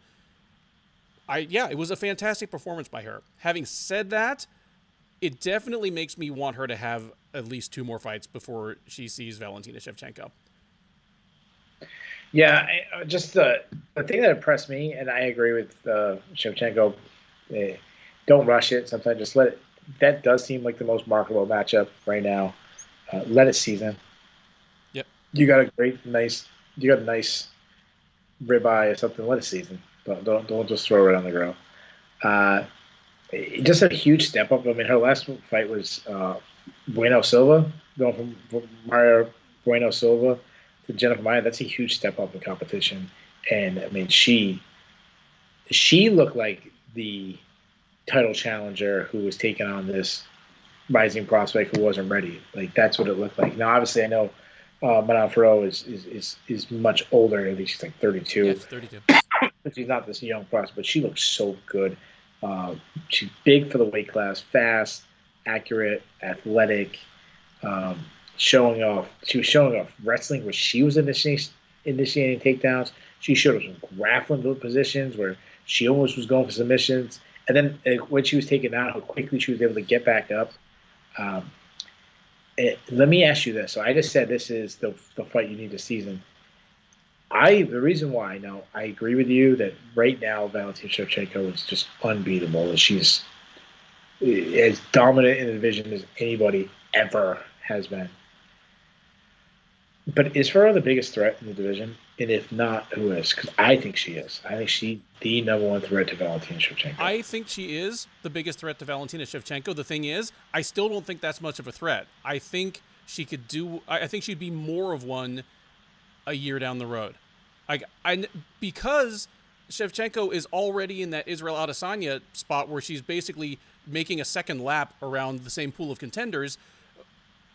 It was a fantastic performance by her. Having said that, it definitely makes me want her to have at least 2 more fights before she sees Valentina Shevchenko. Yeah, just the thing that impressed me, and I agree with Shevchenko, don't rush it. Sometimes just let it. That does seem like the most marketable matchup right now. Let it season. Yep. You got a nice ribeye or something. Let it season. Don't just throw it on the grill. Just a huge step up. I mean, her last fight was Bueno Silva, going from Maria Bueno Silva to Jennifer Maia. That's a huge step up in competition. And I mean, she looked like the title challenger who was taking on this rising prospect who wasn't ready. Like, that's what it looked like. Now, obviously, I know Manon Ferro is much older. I think she's like 32. Yes, 32. She's not this young prospect, but she looks so good. She's big for the weight class, fast, accurate, athletic, showing off. She was showing off wrestling where she was initiating takedowns. She showed us some grappling positions where she almost was going for submissions. And then when she was taken down, how quickly she was able to get back up. Let me ask you this. So I just said this is the fight you need to season. The reason why, now, I agree with you that right now Valentina Shevchenko is just unbeatable. She's as dominant in the division as anybody ever has been. But is Ferraro the biggest threat in the division? And if not, who is? Because I think she is. I think she's the number one threat to Valentina Shevchenko. I think she is the biggest threat to Valentina Shevchenko. The thing is, I still don't think that's much of a threat. I think she could do. I think she'd be more of one a year down the road. Because Shevchenko is already in that Israel Adesanya spot where she's basically making a second lap around the same pool of contenders.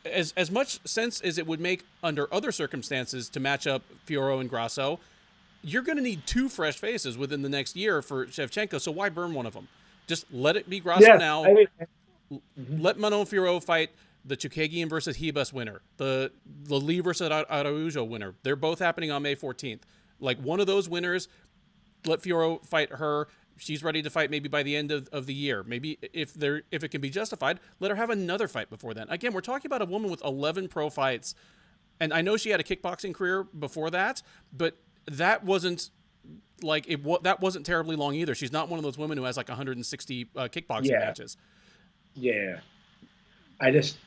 As much sense as it would make under other circumstances to match up Fiorot and Grosso, you're going to need two fresh faces within the next year for Shevchenko. So why burn one of them? Just let it be Grosso now. Let Manon Fiorot fight the Chukagian versus Hibas winner, the Lee versus Araujo winner. They're both happening on May 14th. Like one of those winners, let Fiorot fight her. She's ready to fight maybe by the end of the year. Maybe if it can be justified, let her have another fight before then. Again, we're talking about a woman with 11 pro fights. And I know she had a kickboxing career before that, but that wasn't that wasn't terribly long either. She's not one of those women who has like 160 kickboxing matches. Yeah. I just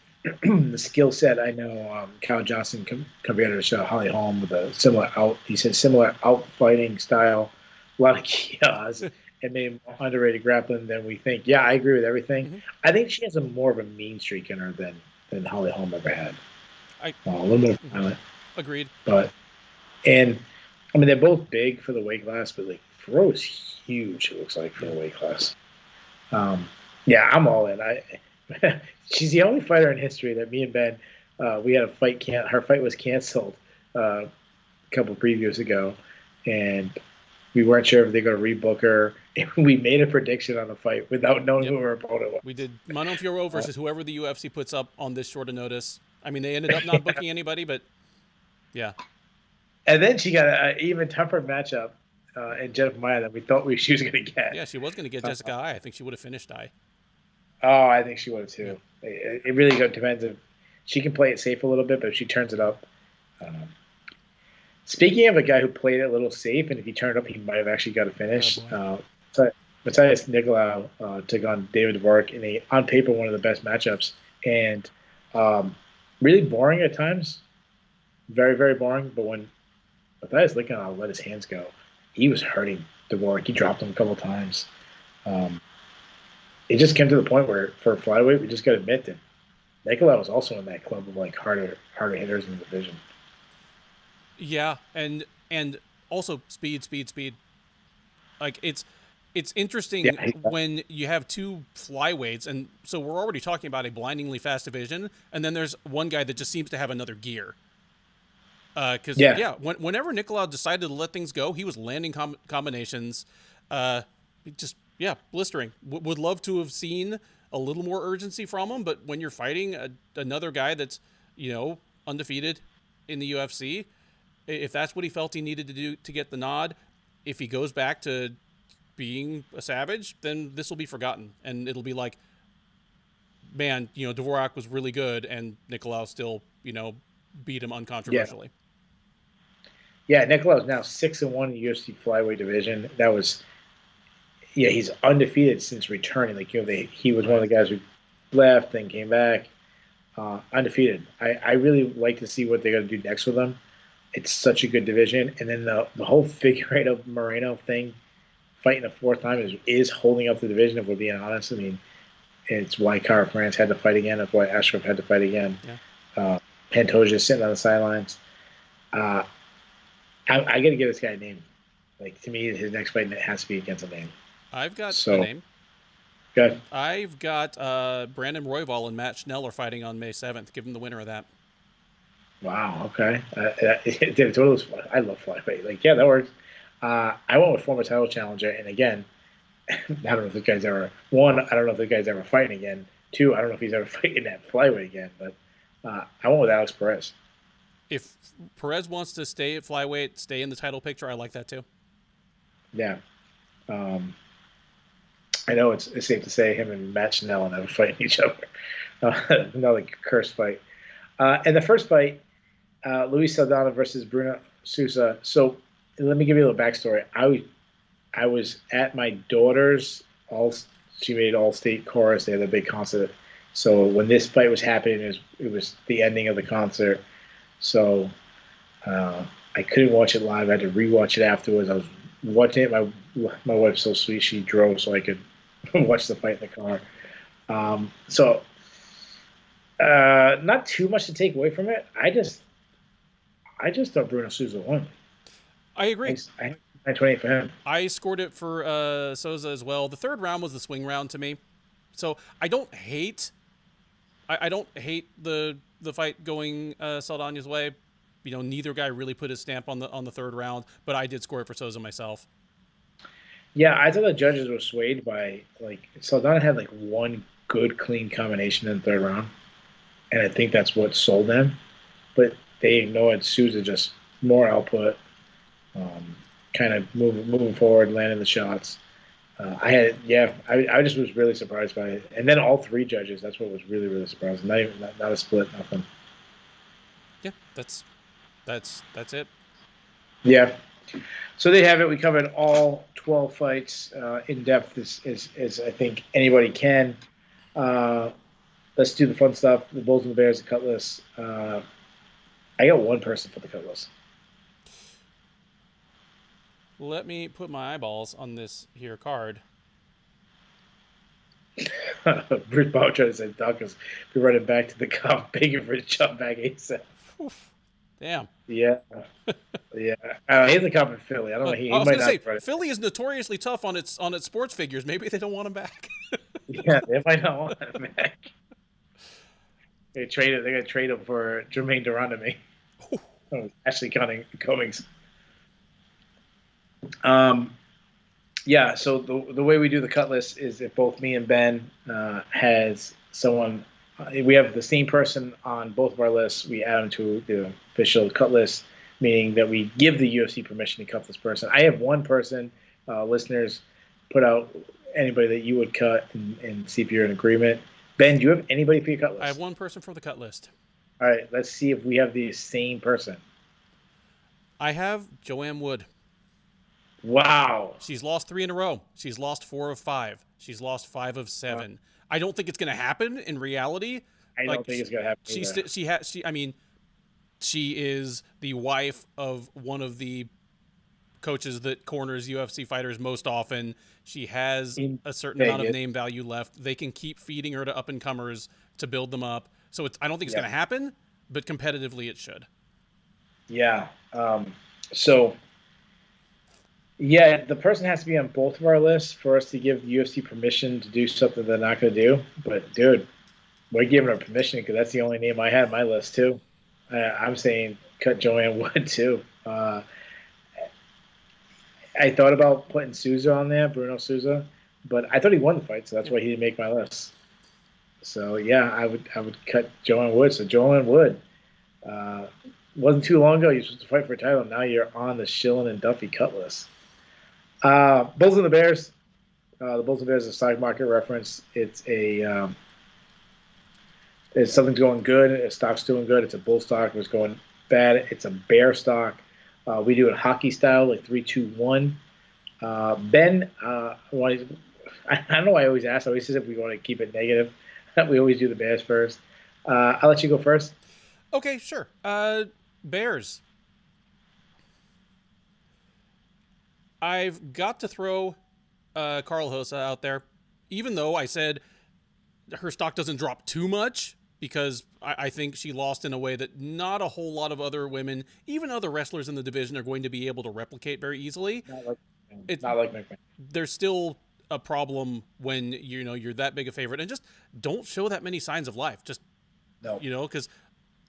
the skill set. I know Kyle Johnson compared her to Holly Holm with a similar out fighting style, a lot of chaos, and maybe more underrated grappling than we think. Yeah, I agree with everything. Mm-hmm. I think she has more of a mean streak in her than Holly Holm ever had. A little more violent. Agreed. And I mean they're both big for the weight class, but like Fro is huge. It looks like for the weight class. Yeah, I'm all in. She's the only fighter in history that me and Ben, we had a fight. Her fight was canceled a couple previews ago, and we weren't sure if they're going to rebook her. We made a prediction on the fight without knowing who her opponent was. We did Manon Fiorot versus whoever the UFC puts up on this short of notice. I mean, they ended up not booking anybody, but yeah. And then she got an even tougher matchup in Jennifer Maia than we thought she was going to get. Yeah, she was going to get Jessica Ai. I think she would have finished Ai. Oh, I think she would have too. Yeah. It really depends if she can play it safe a little bit, but if she turns it up. Speaking of a guy who played it a little safe, and if he turned it up, he might have actually got a finish. Matthias Nicolau took on David Dvorak in on paper, one of the best matchups, and really boring at times. Very, very boring. But when Matthias Nicolau let his hands go, he was hurting Dvorak. He dropped him a couple times. It just came to the point where for flyweight, we just got to admit that Nicolau was also in that club of like harder hitters in the division. Yeah, and also speed. Like it's interesting when you have two flyweights, and so we're already talking about a blindingly fast division, and then there's one guy that just seems to have another gear. Because whenever Nicolau decided to let things go, he was landing combinations. Blistering. Would love to have seen a little more urgency from him, but when you're fighting another guy that's undefeated in the UFC, if that's what he felt he needed to do to get the nod, if he goes back to being a savage, then this will be forgotten, and it'll be like, man, Dvorak was really good, and Nicolau still beat him uncontroversially. Yeah, Nicolau is now 6-1 in the UFC flyweight division. That was, he's undefeated since returning. Like he was one of the guys who left and came back, undefeated. I really like to see what they're going to do next with him. It's such a good division, and then the whole Figueiredo Moreno thing, fighting a fourth time is holding up the division. If we're being honest, I mean, it's why Cara France had to fight again. It's why Ashraf had to fight again. Yeah. Pantoja sitting on the sidelines. I got to give this guy a name. Like, to me, his next fight has to be against a name. I've got a name. Good. I've got Brandon Royval and Matt Schnell are fighting on May 7th. Give him the winner of that. Wow. Okay. It's one of those. I love flyweight. Like, yeah, that works. I went with former title challenger, and again, I don't know if this guy's ever one. I don't know if this guy's ever fighting again. Two, I don't know if he's ever fighting at flyweight again. But I went with Alex Perez. If Perez wants to stay at flyweight, stay in the title picture, I like that too. Yeah. I know it's safe to say him and Matt Schnell and I were fighting each other. Another cursed fight. And the first fight, Luis Saldana versus Bruno Souza. So let me give you a little backstory. I was at my daughter's she made all-state chorus. They had a big concert. So when this fight was happening, it was the ending of the concert. So I couldn't watch it live. I had to rewatch it afterwards. I was watching it. My wife's so sweet. She drove so I could watch the fight in the car. So not too much to take away from it. I just thought Bruno Souza won. I agree. I 928 for him. I scored it for Souza as well. The third round was the swing round to me, so I don't hate. I don't hate the fight going Saldana's way. You know, neither guy really put his stamp on the third round, but I did score it for Souza myself. Yeah, I thought the judges were swayed by like Saldana had like one good clean combination in the third round, and I think that's what sold them. But they ignored Souza just more output, kind of moving forward, landing the shots. I just was really surprised by it. And then all three judges, that's what was really, really surprising. Not a split, nothing. Yeah, that's it. Yeah. So they have it. We covered all 12 fights in depth as I think anybody can. Let's do the fun stuff. The Bulls and the Bears, the cut list. I got one person for the cut list. Let me put my eyeballs on this here card. Bruce Boucher said Dawkis be running back to the cup, begging for a jump back ASAP. Damn. Yeah. Yeah. He's the cup in Philly. I don't know. I was going to say, Philly is notoriously tough on its sports figures. Maybe they don't want him back. Yeah, they might not want him back. They're going to trade him for Jermaine Durandamy. Ashley Cummings. Yeah, so the way we do the cut list is if both me and Ben has someone, we have the same person on both of our lists, we add them to the official cut list, meaning that we give the UFC permission to cut this person. I have one person, listeners, put out anybody that you would cut and see if you're in agreement. Ben, do you have anybody for your cut list? I have one person for the cut list. All right, let's see if we have the same person. I have Joanne Wood. Wow. She's lost 3 in a row. She's lost 4 of 5. She's lost 5 of 7. Wow. I don't think it's going to happen in reality. I don't think it's going to happen. She is the wife of one of the coaches that corners UFC fighters most often. She has a certain amount of name value left. They can keep feeding her to up-and-comers to build them up. So I don't think it's going to happen, but competitively it should. Yeah. Yeah, the person has to be on both of our lists for us to give the UFC permission to do something they're not going to do. But, dude, we're giving her permission because that's the only name I had on my list, too. I'm saying cut Joanne Wood, too. I thought about putting Souza on there, Bruno Souza, but I thought he won the fight, so that's why he didn't make my list. So, yeah, I would cut Joanne Wood. So, Joanne Wood, wasn't too long ago you were supposed to fight for a title. Now you're on the Shillan and Duffy cut list. Bulls and the Bears. The Bulls and Bears is a stock market reference. It's something's going good. A stock's doing good. It's a bull stock. If it's going bad, it's a bear stock. We do it hockey style, like 3, 2, 1. Ben, I don't know why I always ask. I always say if we want to keep it negative. We always do the Bears first. I'll let you go first. Okay, sure. Bears. I've got to throw Carl Hosa out there, even though I said her stock doesn't drop too much because I think she lost in a way that not a whole lot of other women, even other wrestlers in the division, are going to be able to replicate very easily. Not like Mcmahon. There's still a problem when you're that big a favorite, and just don't show that many signs of life. Just no, because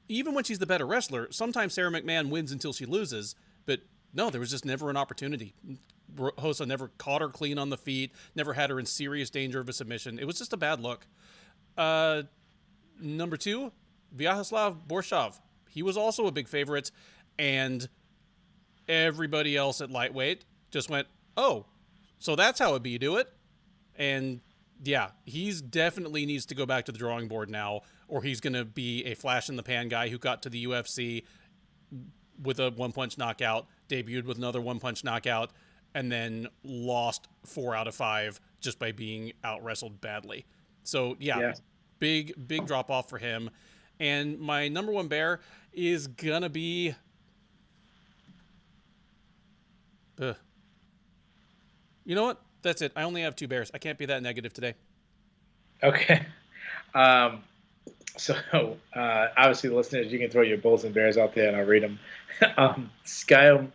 even when she's the better wrestler, sometimes Sarah McMahon wins until she loses, but no, there was just never an opportunity. Hosa never caught her clean on the feet, never had her in serious danger of a submission. It was just a bad look. Number 2, Viagoslav Borshov. He was also a big favorite, and everybody else at lightweight just went, oh, so that's how a B do it? And yeah, he's definitely needs to go back to the drawing board now, or he's going to be a flash-in-the-pan guy who got to the UFC with a one-punch knockout, debuted with another one-punch knockout, and then lost 4 out of 5 just by being out-wrestled badly. So, yeah. Big drop-off for him. And my number 1 bear is going to be Ugh. You know what? That's it. I only have 2 bears. I can't be that negative today. Okay. Um, so obviously, listeners, you can throw your bulls and bears out there, and I'll read them. Sky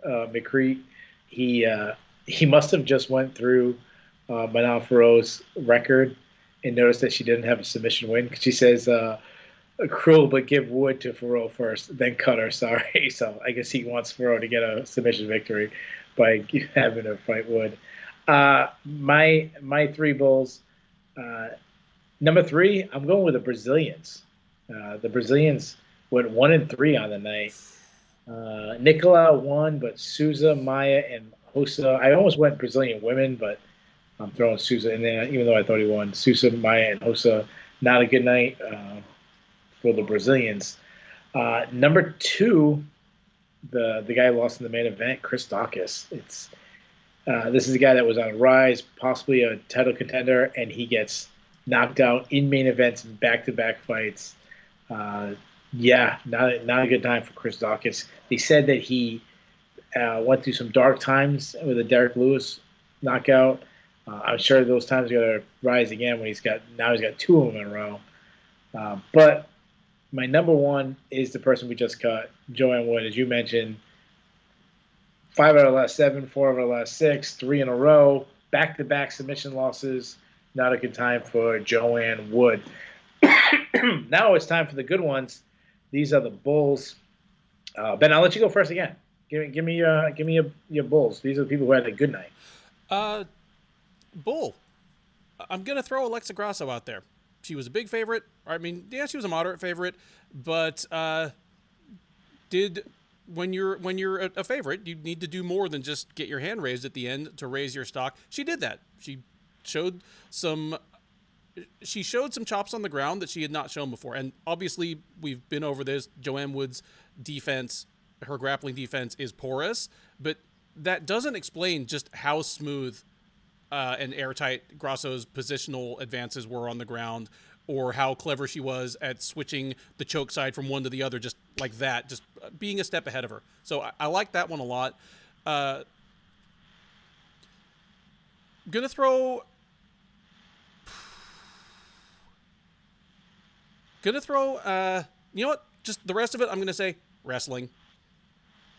McCree, he must have just went through Manon Farrow's record and noticed that she didn't have a submission win. She says, "Cruel, but give wood to Farrow first, then cut her." Sorry, so I guess he wants Farrow to get a submission victory by having her fight Wood. My 3 bulls. Number 3, I'm going with the Brazilians. The Brazilians went 1-3 on the night. Nicolau won, but Souza, Maya, and Hosa. I almost went Brazilian women, but I'm throwing Souza in there, even though I thought he won. Souza, Maya, and Hosa. Not a good night for the Brazilians. Number 2, the guy who lost in the main event, Chris Dawkis. This is a guy that was on a rise, possibly a title contender, and he gets knocked out in main events in back-to-back fights. Yeah, not a good time for Chris Dawkis. They said that he went through some dark times with a Derek Lewis knockout. I'm sure those times are going to rise again when he's got 2 of them in a row. But my number 1 is the person we just cut, Joanne Wood, as you mentioned. 5 out of the last 7, 4 out of the last 6, 3 in a row, back-to-back submission losses. Not a good time for Joanne Wood. Now it's time for the good ones. These are the bulls. Ben, I'll let you go first again. Give me your bulls. These are the people who had a good night. Bull. I'm gonna throw Alexa Grosso out there. She was a big favorite. I mean, yeah, she was a moderate favorite, but when you're a favorite, you need to do more than just get your hand raised at the end to raise your stock. She did that. She showed some chops on the ground that she had not shown before. And obviously, we've been over this. Joanne Wood's defense, her grappling defense, is porous, but that doesn't explain just how smooth and airtight Grosso's positional advances were on the ground, or how clever she was at switching the choke side from one to the other, just like that, just being a step ahead of her. So I like that one a lot. Gonna throw... you know what? Just the rest of it, I'm going to say wrestling.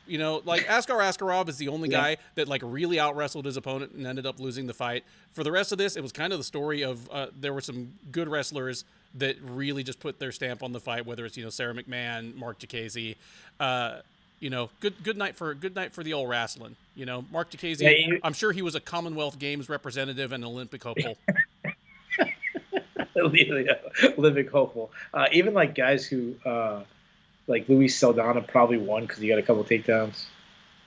You know, like Askar Askarov is the only guy that like really out-wrestled his opponent and ended up losing the fight. For the rest of this, it was kind of the story of there were some good wrestlers that really just put their stamp on the fight, whether it's, Sarah McMahon, Mark Diakiese. Good night for the old wrestling. Mark Diakiese, I'm sure he was a Commonwealth Games representative and Olympic hopeful. Olympic hopeful. Even like guys who, like Luis Saldana, probably won because he got a couple takedowns.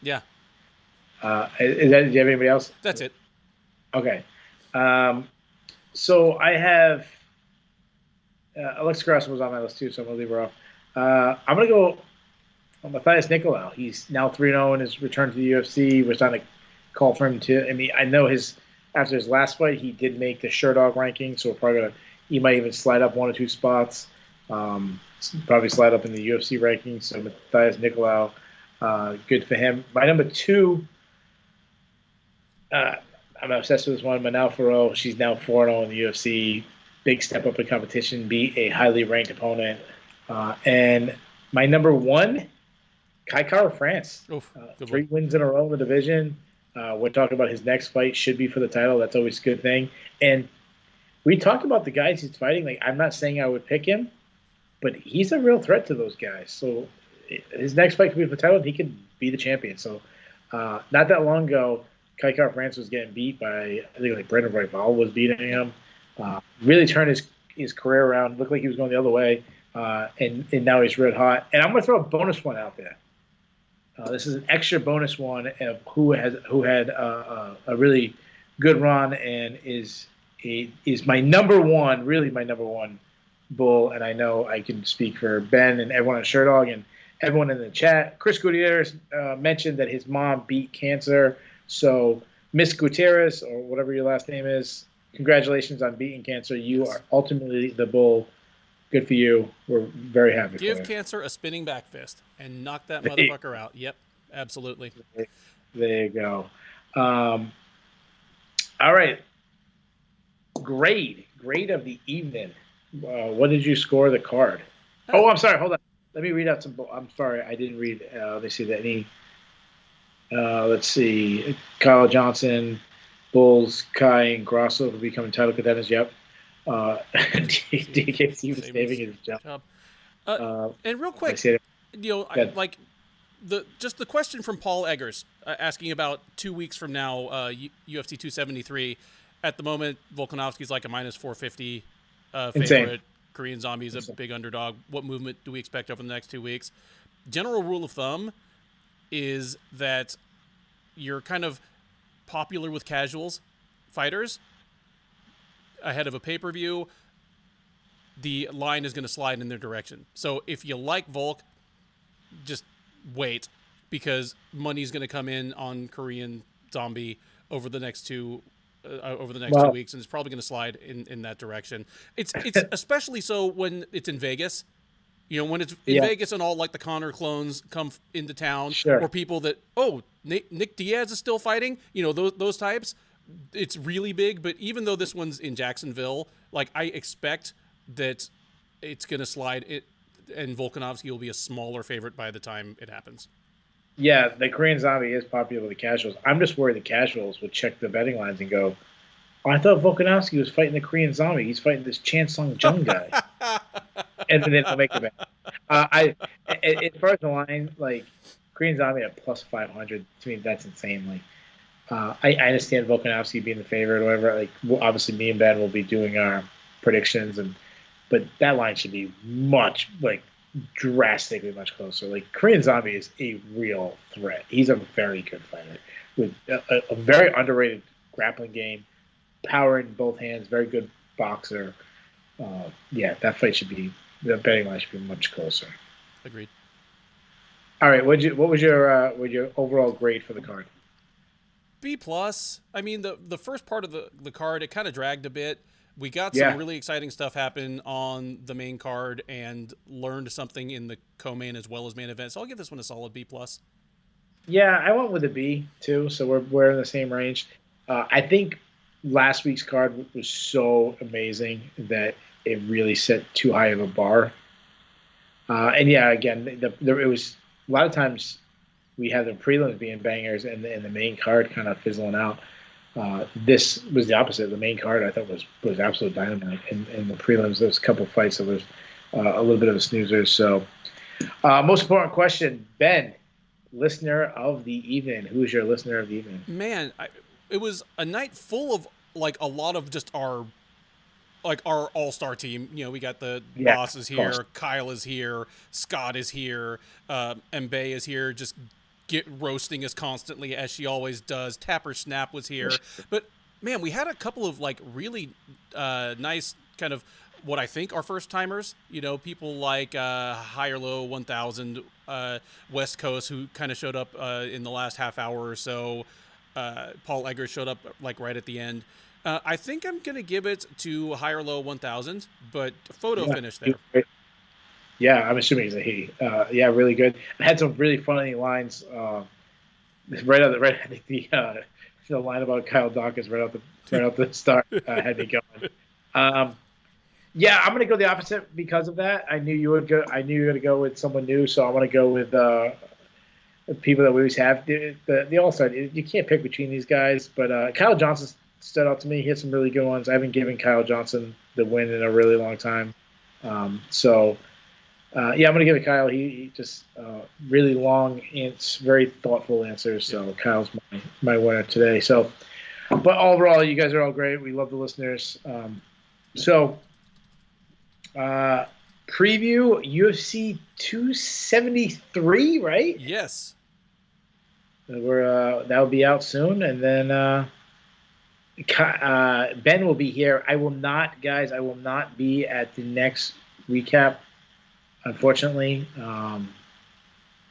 Yeah. Do you have anybody else? That's it. Okay. So I have Alexa Grasso was on my list too, so I'm gonna leave her off. I'm gonna go on Matthias Nicolau. He's now 3-0 in his return to the UFC. We're starting to call for him to. I mean, I know after his last fight, he did make the Sherdog ranking, so we're probably he might even slide up 1 or 2 spots. Probably slide up in the UFC rankings. So Matthias Nicolau, good for him. My number 2, I'm obsessed with this one. Manon Farrow, she's now 4-0 in the UFC. Big step up in competition, beat a highly ranked opponent. And my number 1, Kai Kara France. 3 wins in a row in the division. We're talking about his next fight should be for the title. That's always a good thing. And we talked about the guys he's fighting. Like, I'm not saying I would pick him, but he's a real threat to those guys. So his next fight could be for the title, and he could be the champion. So not that long ago, Kai Kara France was getting beat by, I think, like Brandon Royval was beating him. Really turned his career around. Looked like he was going the other way, and now he's red hot. And I'm going to throw a bonus one out there. This is an extra bonus one of who had a really good run and is my number 1, really my number 1 bull. And I know I can speak for Ben and everyone on Sherdog and everyone in the chat. Chris Gutierrez mentioned that his mom beat cancer. So Miss Gutierrez, or whatever your last name is, congratulations on beating cancer. You are ultimately the bull. Good for you. We're very happy. Give cancer a spinning back fist and knock that motherfucker out. Yep, absolutely. There you go. All right. Grade of the evening. What did you score the card? Oh, Oh, I'm sorry. Hold on. Let me read out some. I'm sorry. I didn't read. Let me see that. Let's see. Kyle Johnson, Bulls, Kai, and Grosso will become title contenders. Yep. DKC was saving his job. job. And real If I quick, say it, good. like the question from Paul Eggers asking about 2 weeks from now, UFC 273. At the moment, Volkanovski's like a minus 450 Insane. favorite. Korean Zombie's a big underdog. What movement do we expect over the next 2 weeks? General rule of thumb is that you're kind of popular with casuals fighters ahead of a pay-per-view. The line is going to slide in their direction. So if you like Volk, just wait, because money's going to come in on Korean Zombie over the next 2 weeks, and it's probably going to slide in that direction. It's especially so when it's in Vegas. When it's in Vegas and all like the Connor clones come into town, Sure. or people that Nick Diaz is still fighting. Those types. It's really big, but even though this one's in Jacksonville, like I expect that it's going to slide it, and Volkanovski will be a smaller favorite by the time it happens. Yeah, the Korean Zombie is popular with the casuals. I'm just worried the casuals would check the betting lines and go, "Oh, I thought Volkanovski was fighting the Korean Zombie. He's fighting this Chan Sung Jung guy," and then they'll make the bet. As far as the line, like Korean Zombie at plus 500, to me that's insane. Like, I understand Volkanovski being the favorite or whatever. Like, obviously, me and Ben will be doing our predictions, but that line should be drastically much closer. Like, Korean Zombie is a real threat. He's a very good fighter with a very underrated grappling game, power in both hands, very good boxer. That fight the betting line should be much closer. Agreed. All right, what was your overall grade for the card? B plus. I mean, the first part of the card, it kind of dragged a bit. We got some really exciting stuff happen on the main card and learned something in the co-main as well as main event. So I'll give this one a solid B plus. Yeah, I went with a B too, so we're in the same range. I think last week's card was so amazing that it really set too high of a bar. And yeah, again, it was a lot of times we had the prelims being bangers and the main card kind of fizzling out. This was the opposite. The main card I thought was absolute dynamite. In the prelims, there was a couple of fights that was a little bit of a snoozer. So, most important question, Ben, listener of the evening. Who's your listener of the evening? Man, it was a night full of like a lot of just our all-star team. We got the Boss is here, Kyle is here, Scott is here, Mbaye is here, just roasting us constantly as she always does. Tapper Snap was here. But man, we had a couple of like really nice kind of what I think are first timers. People like Higher Low 1000 West Coast, who kind of showed up in the last half hour or so. Paul Eggers showed up like right at the end. I think I'm going to give it to Higher Low 1000, but photo finish there. Yeah, I'm assuming he's a he. Really good. I had some really funny lines. I think the line about Kyle Dawkis right out the start had me going. I'm going to go the opposite because of that. I knew you were going to go with someone new, so I'm going to go with people that we always have. The All-Star, you can't pick between these guys, but Kyle Johnson stood out to me. He had some really good ones. I haven't given Kyle Johnson the win in a really long time. I'm going to give it Kyle. He just really long and very thoughtful answers. So Kyle's my winner today. So, but overall, you guys are all great. We love the listeners. Preview UFC 273, right? Yes. That'll be out soon, and then Ben will be here. I will not be at the next recap. Unfortunately, I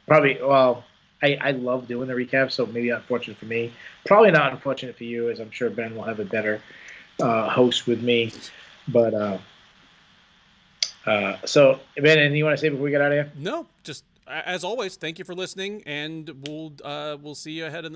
love doing the recap, so maybe unfortunate for me. Probably not unfortunate for you, as I'm sure Ben will have a better host with me. But so Ben, anything you want to say before we get out of here? No, just as always, thank you for listening, and we'll see you ahead in the